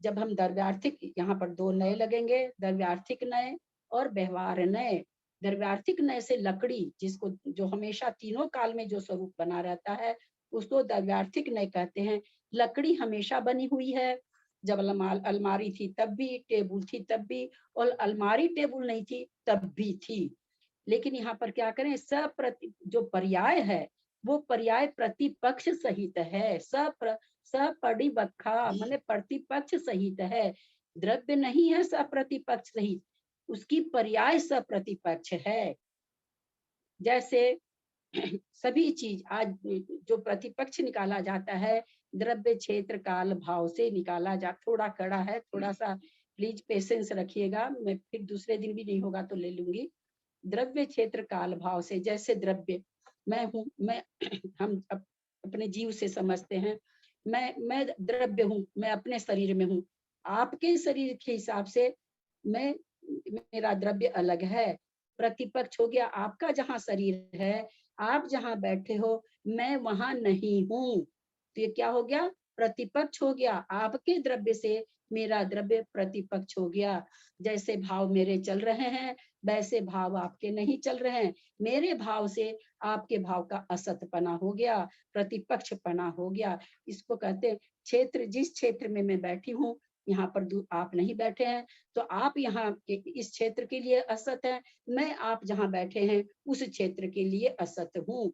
जब हम द्रव्यार्थिक, यहाँ पर दो नए लगेंगे, द्रव्यार्थिक नए और व्यवहार नए। द्रव्यार्थिक नए से लकड़ी, जिसको जो हमेशा तीनों काल में जो स्वरूप बना रहता है उसको द्रव्यार्थिक नए कहते हैं। लकड़ी हमेशा बनी हुई है, जब अलमारी थी तब भी, टेबल थी तब भी, और अलमारी टेबल नहीं थी तब भी थी। लेकिन यहाँ पर क्या करें, सप्रति जो पर्याय है वो पर्याय प्रतिपक्ष सहित है। सपरिवक्खा माने प्रतिपक्ष सहित है, द्रव्य नहीं है सप्रतिपक्ष सहित, उसकी पर्याय सप्रतिपक्ष है। जैसे सभी चीज आज जो प्रतिपक्ष निकाला जाता है, द्रव्य क्षेत्र काल भाव से निकाला जा, थोड़ा कड़ा है, थोड़ा सा प्लीज पेशेंस रखिएगा, मैं फिर दूसरे दिन भी नहीं होगा तो ले लूंगी। द्रव्य क्षेत्र काल भाव से, जैसे द्रव्य मैं हूँ, मैं हम अपने जीव से समझते हैं, मैं द्रव्य हूँ, मैं अपने शरीर में हूँ, आपके शरीर के हिसाब से मैं, मेरा द्रव्य अलग है। प्रतिपक्ष हो गया, आपका जहाँ शरीर है, आप जहाँ बैठे हो, मैं वहां नहीं हूँ, तो ये क्या हो गया? प्रतिपक्ष हो गया। आपके द्रव्य से मेरा द्रव्य प्रतिपक्ष हो गया। जैसे भाव मेरे चल रहे हैं वैसे भाव आपके नहीं चल रहे हैं, मेरे भाव से आपके भाव का असतपना हो गया, प्रतिपक्षपना हो गया। इसको कहते हैं क्षेत्र, जिस क्षेत्र में मैं बैठी हूँ यहाँ पर आप नहीं बैठे हैं, तो आप यहाँ इस क्षेत्र के लिए असत है, मैं आप जहाँ बैठे हैं उस क्षेत्र के लिए असत हूँ।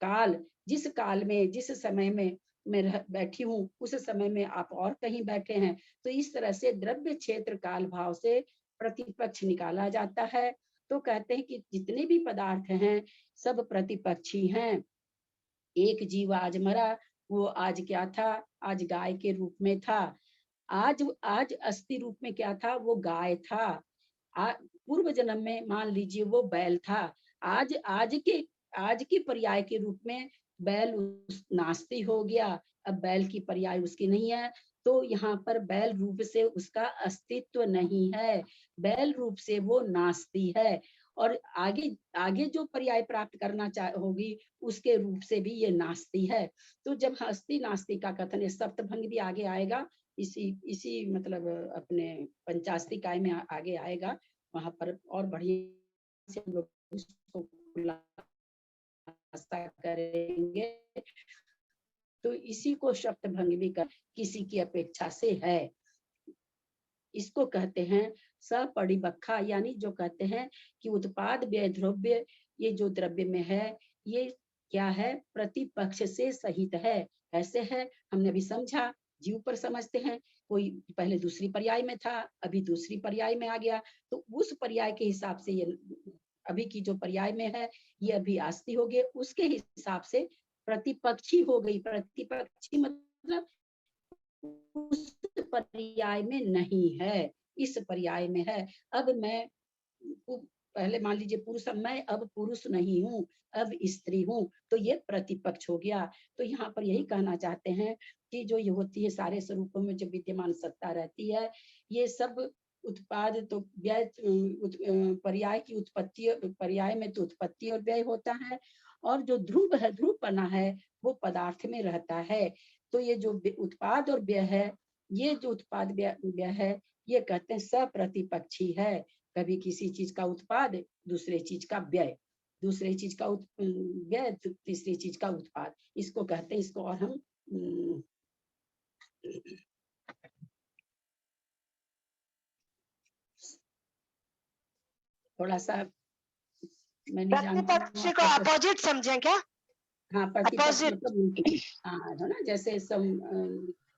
काल, जिस काल में, जिस समय में मैं बैठी हूँ उस समय में आप और कहीं बैठे हैं। तो इस तरह से द्रव्य क्षेत्र काल भाव से प्रतिपक्ष निकाला जाता है। तो कहते हैं कि जितने भी पदार्थ हैं सब प्रतिपक्षी हैं। एक जीव आज मरा, वो आज क्या था? आज गाय के रूप में था। आज अस्थि रूप में क्या था? वो गाय था। पूर्व जन्म में मान लीजिए वो बैल था। आज के पर्याय के रूप में बैल नास्ती हो गया, अब बैल की पर्याय उसकी नहीं है, तो यहाँ पर बैल रूप से उसका अस्तित्व नहीं है, बैल रूप से वो नास्ती है। और आगे आगे जो पर्याय प्राप्त करना होगी उसके रूप से भी ये नास्ती है। तो जब हस्ती नास्ती का कथन, सप्तभंग भी आगे आएगा, इसी मतलब अपने पंचास्ती काय में आगे आएगा, वहां पर और बढ़िया से हम लोग इसको खुलासा करेंगे। तो इसी को सप्तभंग भी किसी की अपेक्षा से है। इसको कहते हैं सपरिबक्खा, यानी जो कहते हैं कि उत्पाद व्यय द्रव्य, ये जो द्रव्य में है ये क्या है, प्रतिपक्ष से सहित है। ऐसे है, हमने अभी समझा, जीव पर समझते हैं, कोई पहले दूसरी पर्याय में था, अभी दूसरी पर्याय में आ गया, तो उस पर्याय के हिसाब से ये अभी की जो पर्याय में है ये अभी आस्ती हो गए, उसके हिसाब से प्रतिपक्षी हो गई। प्रतिपक्षी मतलब उस पर्याय में नहीं है, इस पर्याय में है। अब मैं पहले मान लीजिए पुरुष, मैं अब पुरुष नहीं हूँ, अब स्त्री हूँ, तो ये प्रतिपक्ष हो गया। तो यहाँ पर यही कहना चाहते हैं कि जो ये होती है सारे स्वरूपों में जो विद्यमान सत्ता रहती है, ये सब उत्पाद तो व्यय पर्याय की उत्पत्ति, पर्याय में तो उत्पत्ति और व्यय होता है, और जो ध्रुव है, ध्रुवपना है, वो पदार्थ में रहता है। तो ये जो उत्पाद और व्यय है, ये जो उत्पाद व्यय है, ये कहते हैं सप्रतिपक्षी है। कभी किसी चीज का उत्पाद, दूसरे चीज का व्यय, दूसरे चीज का व्यय, तीसरी चीज का उत्पाद, इसको कहते हैं। इसको और हम थोड़ा सा, मैं नहीं जानती प्रतिपक्षी को अपोजिट समझे क्या? हाँ, प्रतिपक्ष मतलब हाँ, है ना, जैसे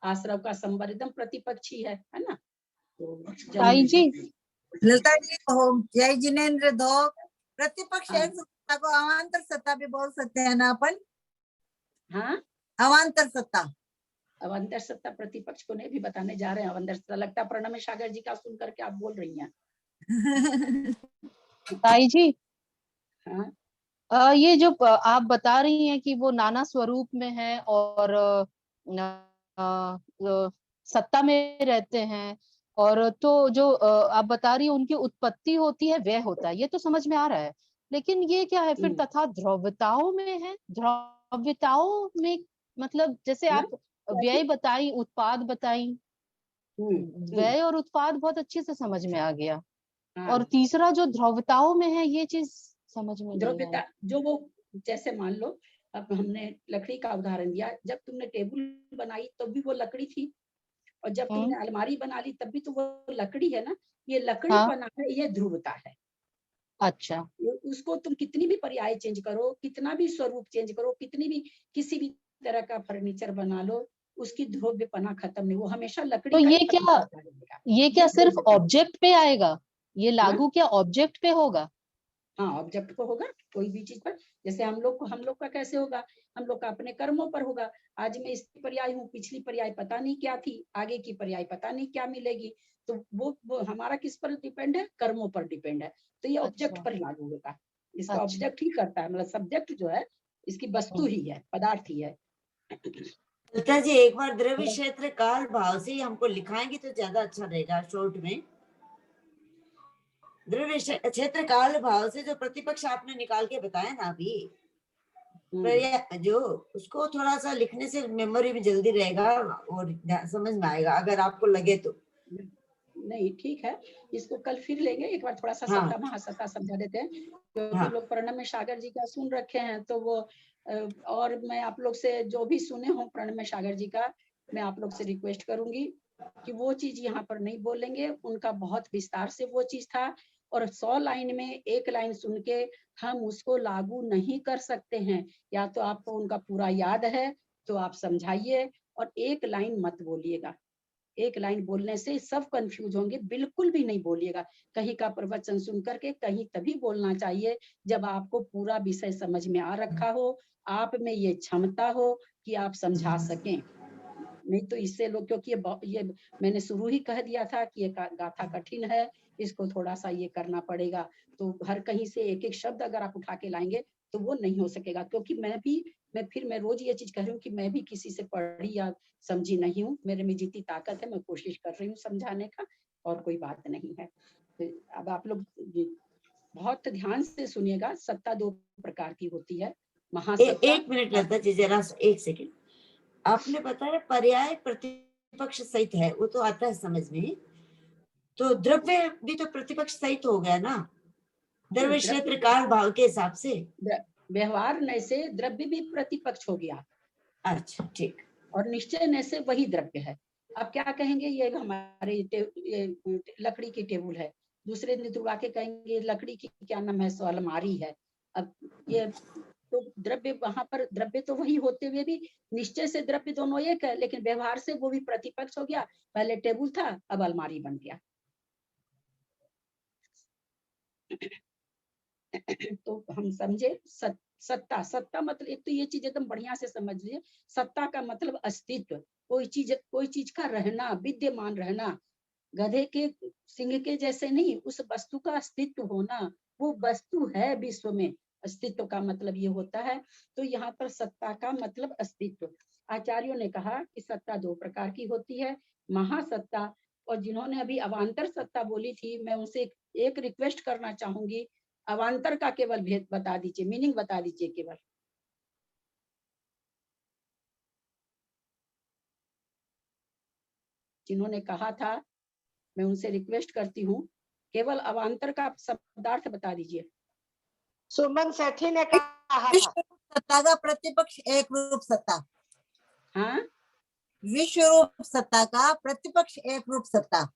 आश्रव का संवर्धन प्रतिपक्षी है ना। तो ताई जी, लता जी जय जिनेन्द्र दो प्रतिपक्ष हाँ। एक सत्ता को अवान्तर सत्ता भी बोल सकते हैं ना अपन। हाँ, अवान्तर सत्ता, अवंतर सत्ता प्रतिपक्ष को नहीं भी बताने जा रहे हैं। अवंतर सत्ता लगता प्रणव सागर जी का सुन करके आप बोल रही हैं। ताई जी, हाँ, ये जो आप बता रही हैं कि वो नाना स्वरूप में है और सत्ता में रहते हैं, और तो जो आप बता रही है उनकी उत्पत्ति होती है, व्यय होता है, ये तो समझ में आ रहा है। लेकिन ये क्या है फिर तथा द्रव्यताओं में है? द्रव्यताओं में मतलब जैसे आप व्यय बताई, उत्पाद बताई, व्यय और उत्पाद बहुत अच्छे से समझ में आ गया, और तीसरा जो द्रव्यताओं में है ये चीज समझ में नहीं आई। द्रव्यता जो वो, जैसे मान लो अब हमने लकड़ी का उदाहरण दिया, जब तुमने टेबल बनाई तब भी वो लकड़ी थी, और जब तुमने अलमारी बना ली तब भी तो वो लकड़ी है ना। ये लकड़ी बना है, ये ध्रुवता है। अच्छा, उसको तुम कितनी भी पर्याय चेंज करो, कितना भी स्वरूप चेंज करो, कितनी भी किसी भी तरह का फर्नीचर बना लो, उसकी ध्रुव्यपना खत्म नहीं, वो हमेशा लकड़ी तो का ये क्या सिर्फ ऑब्जेक्ट पे आएगा? ये लागू क्या ऑब्जेक्ट पे होगा? हाँ, ऑब्जेक्ट को होगा, कोई भी चीज पर। जैसे हम लोग का कैसे होगा, हम लोग का अपने कर्मों पर होगा। आज मैं इस पर्याय हूँ, पिछली पर्याय पता नहीं क्या थी, आगे की पर्याय पता नहीं क्या मिलेगी, तो वो हमारा किस पर डिपेंड है, कर्मों पर डिपेंड है। तो ये ऑब्जेक्ट पर लागू होगा, इसका ऑब्जेक्ट ही करता है, मतलब सब्जेक्ट जो है इसकी वस्तु ही है, पदार्थ ही है। लता जी एक बार द्रव्य क्षेत्र काल भाव से हमको लिखाएंगे तो ज्यादा अच्छा रहेगा शॉर्ट में। द्रव्य क्षेत्र काल भाव से जो प्रतिपक्ष आपने निकाल के बताया ना अभी, जो उसको थोड़ा सा लिखने से मेमोरी में जल्दी रहेगा और समझ में आएगा, अगर आपको लगे तो। नहीं, ठीक है, इसको कल फिर लेंगे एक बार, थोड़ा सा सत्ता महासत्ता समझा देते हैं, क्योंकि लोग प्रणव में सागर जी का सुन रखे हैं, तो वो और मैं आप लोग से जो भी सुने हो प्रणव में सागर जी का, मैं आप लोग से रिक्वेस्ट करूंगी कि वो चीज यहाँ पर नहीं बोलेंगे, उनका बहुत विस्तार से वो चीज था, और 100 लाइन में एक लाइन सुन के हम उसको लागू नहीं कर सकते हैं। या तो आपको उनका पूरा याद है तो आप समझाइए, और एक लाइन मत बोलिएगा। एक लाइन बोलने से सब कंफ्यूज होंगे, बिल्कुल भी नहीं बोलिएगा। कहीं का प्रवचन सुन करके कहीं तभी बोलना चाहिए जब आपको पूरा विषय समझ में आ रखा हो, आप में ये क्षमता हो कि आप समझा सकें। नहीं तो इससे लोग, क्योंकि ये मैंने शुरू ही कह दिया था कि ये गाथा कठिन है, इसको थोड़ा सा ये करना पड़ेगा। तो हर कहीं से एक एक शब्द अगर आप उठा के लाएंगे तो वो नहीं हो सकेगा, क्योंकि मैं रोज ये चीज कह रही हूँ कि मैं भी किसी से पढ़ी या समझी नहीं हूँ, मेरे में जितनी ताकत है मैं कोशिश कर रही हूँ समझाने का, और कोई बात नहीं है। तो अब आप लोग बहुत ध्यान से सुनिएगा। सत्ता 2 प्रकार की होती है, महासत्ता। एक मिनट लगता है जरा, एक सेकंड। आपने बताया पर्याय प्रतिपक्ष सहित है, वो तो आता है समझ में, तो द्रव्य भी तो प्रतिपक्ष सहित हो गया ना, द्रव्य क्षेत्र काल भाव के हिसाब से। व्यवहार न से द्रव्य भी प्रतिपक्ष हो गया। अच्छा, ठीक। और निश्चय न से वही द्रव्य है, आप क्या कहेंगे, ये हमारे ये लकड़ी की टेबल है, दूसरे दिन दुआ के कहेंगे लकड़ी की क्या नाम है, सो अलमारी है। अब ये तो द्रव्य, वहां पर द्रव्य तो वही होते हुए भी निश्चय से द्रव्य दोनों एक है, लेकिन व्यवहार से वो भी प्रतिपक्ष हो गया। पहले टेबल था, अब अलमारी बन गया। तो हम समझे सत्ता, सत्ता मतलब एक तो ये चीज एकदम बढ़िया से समझ लीजिए, सत्ता का मतलब अस्तित्व, कोई चीज का रहना, विद्यमान रहना। गधे के सिंह के जैसे नहीं, उस वस्तु का अस्तित्व होना, वो वस्तु है विश्व में, अस्तित्व का मतलब ये होता है। तो यहाँ पर सत्ता का मतलब अस्तित्व। आचार्यों ने कहा कि सत्ता दो प्रकार की होती है, महासत्ता, और जिन्होंने अभी अवान्तर सत्ता बोली थी, मैं उनसे एक रिक्वेस्ट करना चाहूंगी, अवान्तर का केवल भेद बता दीजिए, मीनिंग बता दीजिए केवल। जिन्होंने कहा था, मैं उनसे रिक्वेस्ट करती हूँ, केवल अवान्तर का शब्दार्थ बता दीजिए। सुमन सेठी ने कहा था। सत्ता का प्रतिपक्ष एक रूप सत्ता। हाँ, विश्व रूप सत्ता का प्रतिपक्ष एक रूप सत्ता।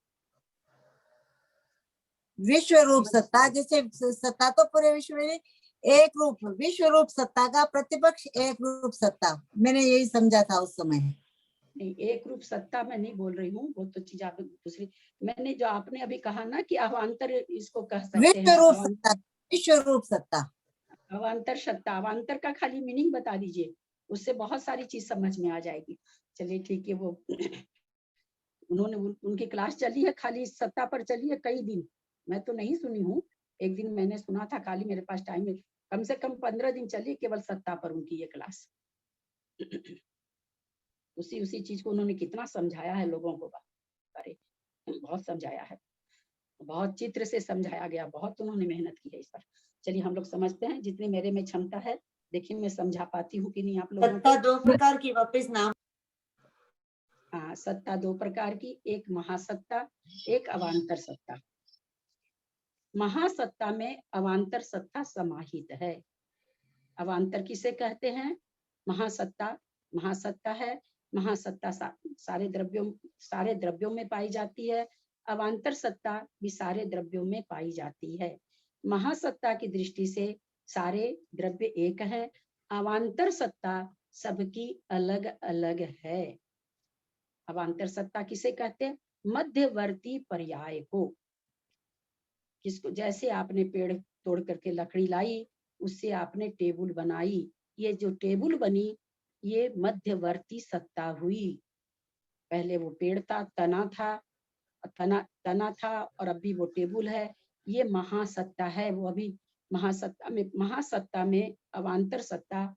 विश्व रूप सत्ता, जैसे सत्ता तो पूरे विश्व में, एक रूप विश्व रूप सत्ता का प्रतिपक्ष एक रूप सत्ता, मैंने यही समझा था उस समय। नहीं, एक रूप सत्ता मैं नहीं बोल रही हूँ, वो तो चीज आप दूसरी। मैंने जो आपने अभी कहा ना कि अवान्तर इसको कह सकते विश्व हैं, रूप सत्ता, विश्व रूप सत्ता, अवान्तर सत्ता, अवान्तर का खाली मीनिंग बता दीजिए, उससे बहुत सारी चीज समझ में आ जाएगी। चलिए ठीक है, वो उन्होंने उनकी क्लास चली है खाली सत्ता पर, चली है कई दिन, मैं तो नहीं सुनी हूँ। एक दिन मैंने सुना था, खाली मेरे पास टाइम है, कम से कम 15 दिन चली केवल सत्ता पर उनकी ये क्लास। उसी चीज को उन्होंने कितना समझाया है लोगों को, अरे बहुत समझाया है, बहुत चित्र से समझाया गया, बहुत उन्होंने मेहनत की है इस पर। चलिए हम लोग समझते हैं जितनी मेरे में क्षमता है, देखिए मैं समझा पाती हूँ कि नहीं आप लोगों सत्ता दो प्रकार की, वापस नाम। हाँ, सत्ता दो प्रकार की, एक महासत्ता, एक अवान्तर सत्ता। महासत्ता में अवान्तर सत्ता समाहित है। अवान्तर किसे कहते हैं? महासत्ता, महासत्ता है, महासत्ता सारे द्रव्यों में पाई जाती है। अवान्तर सत्ता भी सारे द्रव्यों में पाई जाती है। महासत्ता की दृष्टि से सारे द्रव्य एक है, अवान्तर सत्ता सबकी अलग अलग है। अवान्तर सत्ता किसे कहते हैं? मध्यवर्ती पर्याय को, किसको, जैसे आपने पेड़ तोड़ करके लकड़ी लाई, उससे आपने टेबल बनाई, ये जो टेबल बनी ये मध्यवर्ती सत्ता हुई। पहले वो पेड़ था, तना था और अभी वो टेबल है, ये महासत्ता है। वो अभी महासत्ता में अवान्तर सत्ता,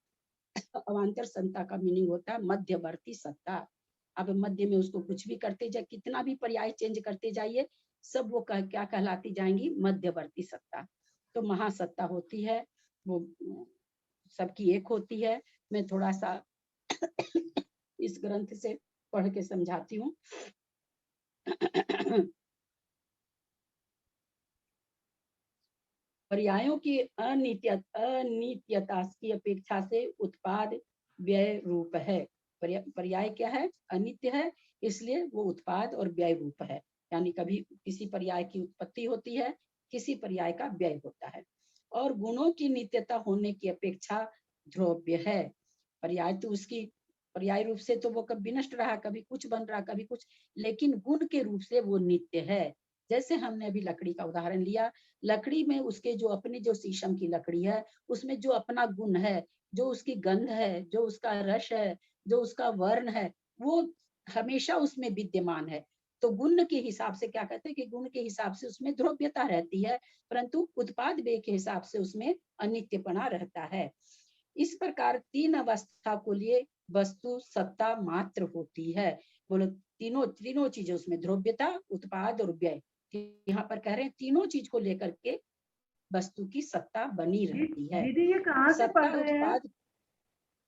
अवान्तर सत्ता का मीनिंग होता है मध्यवर्ती सत्ता। अब मध्य में उसको कुछ भी करते जाए, कितना भी पर्याय चेंज करते जाइए, सब वो क्या कहलाती जाएंगी? मध्यवर्ती सत्ता। तो महासत्ता होती है वो सबकी एक होती है। मैं थोड़ा सा इस ग्रंथ से पढ़ के समझाती हूँ। पर्यायों की अनित्यता की अपेक्षा से उत्पाद व्यय रूप है। पर्याय क्या है? अनित्य है, इसलिए वो उत्पाद और व्यय रूप है। यानी कभी किसी पर्याय की उत्पत्ति होती है, किसी पर्याय का व्यय होता है। और गुणों की नित्यता होने की अपेक्षा ध्रुव्य है। पर्याय तो उसकी पर्याय रूप से तो वो कभी नष्ट रहा, कभी कुछ बन रहा, कभी कुछ, लेकिन गुण के रूप से वो नित्य है। जैसे हमने अभी लकड़ी का उदाहरण लिया, लकड़ी में उसके जो अपने, जो शीशम की लकड़ी है, उसमें जो अपना गुण है, जो उसकी गंध है, जो उसका रस है, जो उसका वर्ण है, वो हमेशा उसमें विद्यमान है। तो गुण के हिसाब से क्या कहते हैं कि गुण के हिसाब से उसमें ध्रुव्यता रहती है, परंतु उत्पाद व्यय के हिसाब से उसमें अनित्यपना रहता है। इस प्रकार तीन अवस्था को लिए वस्तु सत्ता मात्र होती है। बोलो, तीनों चीजें उसमें, ध्रुव्यता, उत्पाद और व्यय, यहाँ पर कह रहे हैं तीनों चीज को लेकर के वस्तु की सत्ता बनी रहती है। दीदी ये कहाँ से सत्ता पढ़ रहे हैं? उत्पाद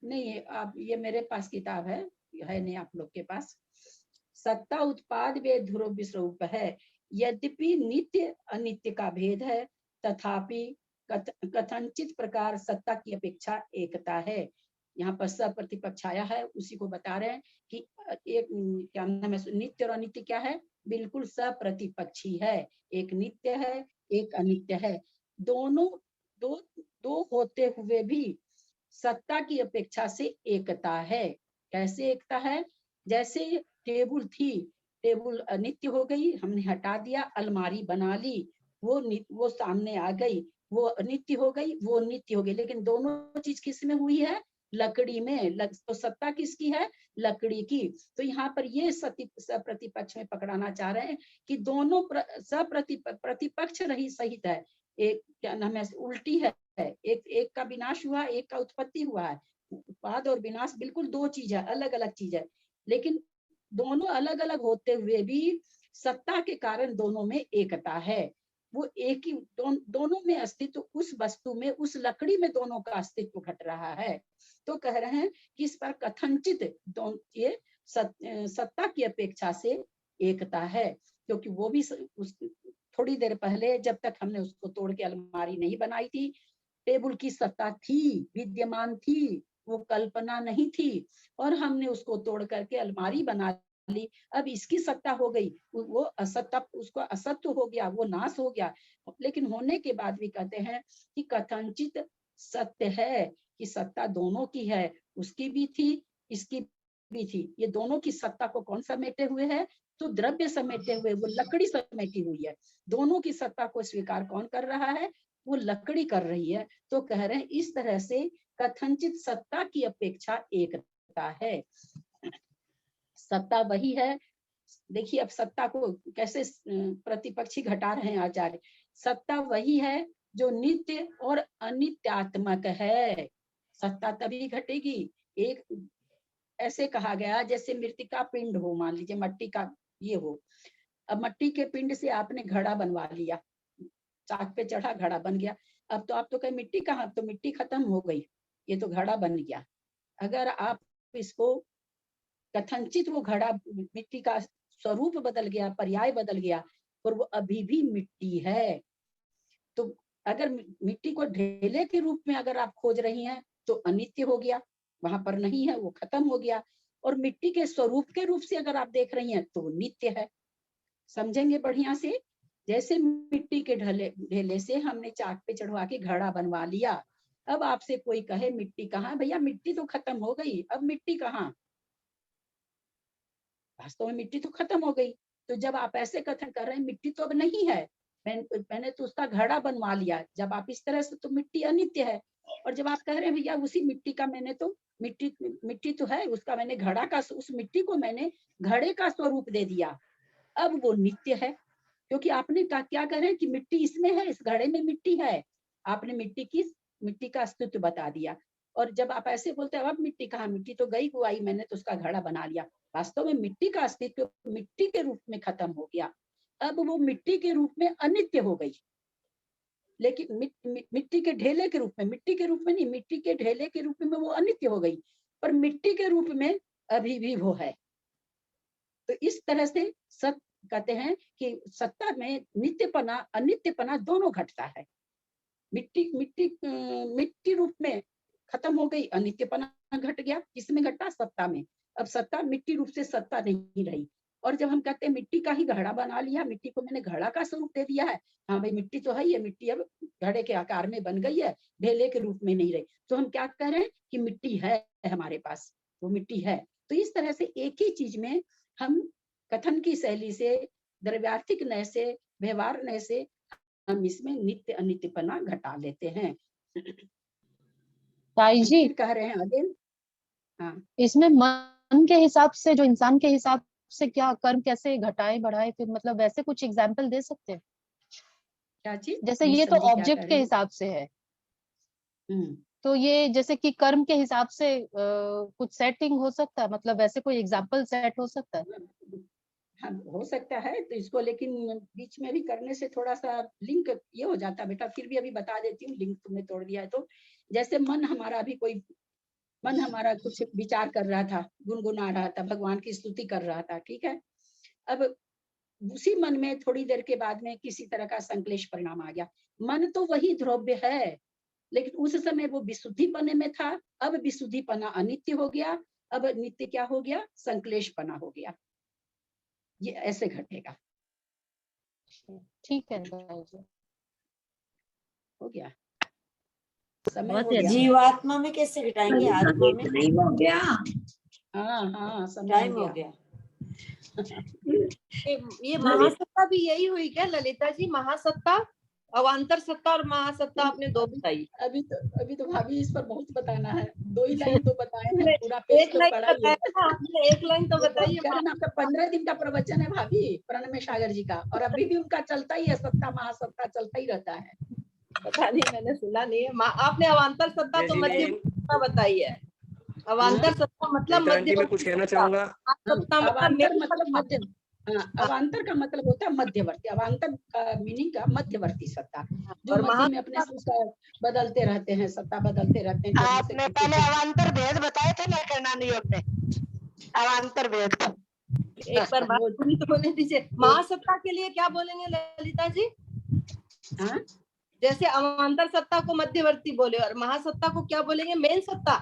नहीं, आप ये मेरे पास किताब है नहीं आप लोग के पास। सत्ता उत्पाद व्यय ध्रुव स्वरूप है, यद्यपि नित्य अनित्य का भेद है, तथापि कथनचित प्रकार सत्ता की अपेक्षा एकता है। यहाँ पर सप्रतिपक्ष आया है, उसी को बता रहे हैं कि एक क्या नाम है, नित्य और अनित्य क्या है, बिल्कुल सप्रतिपक्षी है। एक नित्य है, एक अनित्य है। दोनों दो होते हुए भी सत्ता की अपेक्षा से एकता है। कैसे एकता है? जैसे टेबल थी, टेबल अनित्य हो गई, हमने हटा दिया, अलमारी बना ली, वो सामने आ गई, वो अनित्य हो गई, वो नित्य हो गई, लेकिन दोनों चीज किस में हुई है? लकड़ी में। तो सत्ता किसकी है? लकड़ी की। तो यहाँ पर ये सप्रतिपक्ष में पकड़ाना चाह रहे हैं कि दोनों प्रतिपक्ष रही सहित है। एक क्या नाम है, उल्टी है। एक का विनाश हुआ, एक का उत्पत्ति हुआ है। उत्पाद और विनाश बिल्कुल दो चीज है, अलग अलग चीज है, लेकिन दोनों अलग अलग होते हुए भी सत्ता के कारण दोनों में एकता है। वो एक ही दोनों में अस्तित्व, उस वस्तु में, उस लकड़ी में दोनों का अस्तित्व घट रहा है। तो कह रहे हैं कि इस पर कथनचित ये सत्ता की अपेक्षा से एकता है, क्योंकि वो भी थोड़ी देर पहले जब तक हमने उसको तोड़ के अलमारी नहीं बनाई थी, टेबल की सत्ता थी, विद्यमान थी, वो कल्पना नहीं थी, और हमने उसको तोड़ करके अलमारी बना ली। अब इसकी सत्ता हो गई, वो असत्ता, उसको असत्य हो गया, वो नाश हो गया। लेकिन होने के बाद भी कहते हैं कि कथनचित सत्य है कि सत्ता दोनों की है, उसकी भी थी, इसकी भी थी। ये दोनों की सत्ता को कौन समेटे हुए है? तो द्रव्य समेटे हुए, वो लकड़ी समेटी हुई है। दोनों की सत्ता को स्वीकार कौन कर रहा है? वो लकड़ी कर रही है। तो कह रहे हैं इस तरह से कथनचित सत्ता की अपेक्षा एकता है। सत्ता वही है। देखिए अब सत्ता को कैसे प्रतिपक्षी घटा रहे हैं आचार्य। सत्ता वही है जो नित्य और अनित्यात्मक है। सत्ता तभी घटेगी, एक ऐसे कहा गया जैसे मृतिका पिंड हो, मान लीजिए मट्टी का ये हो। अब मट्टी के पिंड से आपने घड़ा बनवा लिया, चाक पे चढ़ा, घड़ा बन गया। अब तो आप तो कहे मिट्टी कहाँ, तो मिट्टी खत्म हो गई, ये तो घड़ा बन गया। अगर आप इसको कथनचित, वो घड़ा मिट्टी का स्वरूप बदल गया, पर्याय बदल गया, और वो अभी भी मिट्टी है। तो अगर मिट्टी को ढेले के रूप में अगर आप खोज रही हैं तो अनित्य हो गया, वहां पर नहीं है, वो खत्म हो गया। और मिट्टी के स्वरूप के रूप से अगर आप देख रही हैं तो नित्य है। समझेंगे बढ़िया से? जैसे मिट्टी के ढेले से हमने चाक पे चढ़वा के घड़ा बनवा लिया, अब आपसे कोई कहे मिट्टी कहाँ? भैया मिट्टी तो खत्म हो गई, अब मिट्टी कहाँ? वास्तव में मिट्टी तो खत्म हो गई। तो जब आप ऐसे कथन कर रहे हैं मिट्टी तो अब नहीं है, मैंने तो उसका घड़ा बनवा लिया, जब आप इस तरह से, तो मिट्टी अनित्य है। और जब आप कह रहे हैं भैया उसी मिट्टी का मैंने तो मिट्टी तो है, उसका मैंने घड़ा का, उस मिट्टी को मैंने घड़े का स्वरूप दे दिया, अब वो नित्य है। क्योंकि आपने क्या कह रहे हैं कि मिट्टी इसमें है, इस घड़े में मिट्टी है, आपने मिट्टी का अस्तित्व बता दिया। और जब आप ऐसे बोलते हैं अब मिट्टी कहाँ, मिट्टी तो गई गुआई, मैंने तो उसका घड़ा बना लिया, वास्तव में मिट्टी का अस्तित्व मिट्टी के रूप में खत्म हो गया, अब वो मिट्टी के रूप में अनित्य हो गई। लेकिन मिट्टी के ढेले के रूप में, मिट्टी के रूप में नहीं, मिट्टी के ढेले के रूप में वो अनित्य हो गई, पर मिट्टी के रूप में अभी भी वो है। तो इस तरह से सब कहते हैं कि सत्ता में नित्यपना अनित्यपना दोनों घटता है। मिट्टी रूप में खत्म हो गई, अनित्यपना घट गया। किसमें घटा? सत्ता में। अब सत्ता मिट्टी रूप से सत्ता नहीं रही। और जब हम कहते हैं मिट्टी का ही घड़ा बना लिया, मिट्टी को मैंने घड़ा का स्वरूप दे दिया है, हाँ भाई मिट्टी तो है ही है, मिट्टी अब घड़े के आकार में बन गई है, ढेले के रूप में नहीं रही, तो हम क्या कह रहे हैं कि मिट्टी है हमारे पास, वो मिट्टी है। तो इस तरह से एक ही चीज में हम कथन की शैली से, द्रव्यार्थिक नय से, व्यवहार नय से हम इसमें नित्य अनित्यपना घटा लेते हैं। ताई जी कह रहे हैं आगे, हाँ, इसमें मन के हिसाब से, जो इंसान के हिसाब से क्या कर्म कैसे घटाए बढ़ाए, फिर मतलब वैसे कुछ एग्जाम्पल दे सकते हैं? क्या चीज? जैसे ये तो ऑब्जेक्ट के हिसाब से है, तो ये जैसे कि कर्म के हिसाब से कुछ सेटिंग हो सकता है, मतलब वैसे कोई एग्जाम्पल सेट हो सकता है? हाँ, हो सकता है। तो इसको लेकिन बीच में भी करने से थोड़ा सा लिंक ये हो जाता है बेटा, फिर भी अभी बता देती हूँ, लिंक तुमने तोड़ दिया है। तो जैसे मन हमारा कुछ विचार कर रहा था, गुनगुना रहा था, भगवान की स्तुति कर रहा था, ठीक है। अब उसी मन में थोड़ी देर के बाद में किसी तरह का संक्लेश परिणाम आ गया। मन तो वही द्रव्य है, लेकिन उस समय वो विशुद्धिपने में था, अब विशुद्धिपना अनित्य हो गया, अब नित्य क्या हो गया, संक्लेशपना हो गया। ये ऐसे घटेगा। ठीक है दादाजी। हो गया, समय बहुत हो है। गया। जीवात्मा में कैसे घटाएंगे, आत्मा में? टाइम हो गया। हाँ समय टाइम हो हो गया। गया। ये महासत्ता भी यही हुई क्या ललिता जी? महासत्ता, अवांतर सत्ता और महासत्ता आपने दो बताई। अभी तो भाभी इस पर बहुत बताना है, 2 ही लाइन तो बताए हैं, पूरा पेज एक तो लाइन पढ़ा ही है। बताया आपने, एक लाइन तो बताइए। आपका 15 दिन का प्रवचन है भाभी प्रणमेश सागर जी का, और अभी भी उनका चलता ही है, सत्ता महासत्ता चलता ही रहता है। पता नहीं, मैंने सुना नहीं है। आपने अवांतर सत्ता तो मध्य सत्ता बताई है। अवांतर सत्ता मतलब मध्य, मैं कुछ कहना चाहूंगा। अवांतर मतलब मध्य, अवांतर का मतलब होता है मध्यवर्ती, अवांतर का मीनिंग का मध्यवर्ती सत्ता, जो मध्य में अपने उसका बदलते रहते हैं, सत्ता बदलते रहते हैं। आपने पहले अवांतर भेद बताए थे ना करनानी योग में, अवांतर भेद। एक बार बात पूरी तो होने दीजिए। महासत्ता के लिए क्या बोलेंगे ललिता जी? हाँ, जैसे अवांतर सत्ता को मध्यवर्ती बोले, और महासत्ता को क्या बोलेंगे? मेन सत्ता।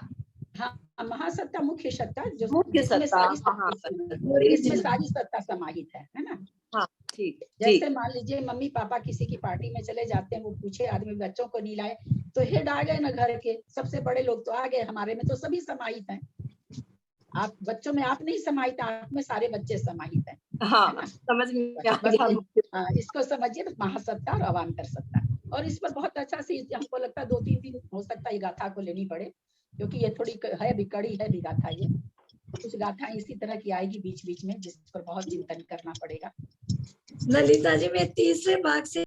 हाँ, महासत्ता मुख्य सत्ता, जो मुख्य जिसमें सत्ता, सारी हाँ, सत्ता, इसमें सारी सत्ता समाहित है ना। हाँ ठीक है। जैसे मान लीजिए मम्मी पापा किसी की पार्टी में चले जाते हैं, वो पूछे आदमी बच्चों को नहीं लाए, तो हेड आ गए ना घर के, सबसे बड़े लोग तो आ गए, हमारे में तो सभी समाहित हैं। आप बच्चों में आप नहीं समाहित, आप में सारे बच्चे समाहित हैं। हाँ, समझ में आ गया। इसको समझिए, तो महासत्ता और अवांतर सत्ता। और इस पर बहुत अच्छा से हमको लगता है 2-3 दिन हो सकता है ये गाथा को लेनी पड़े, क्योंकि ये थोड़ी है भी कड़ी है भी गाथा। ये कुछ गाथा इसी तरह की आएगी बीच बीच में, जिस पर बहुत चिंतन करना पड़ेगा। ललिता जी, मैं तीसरे भाग से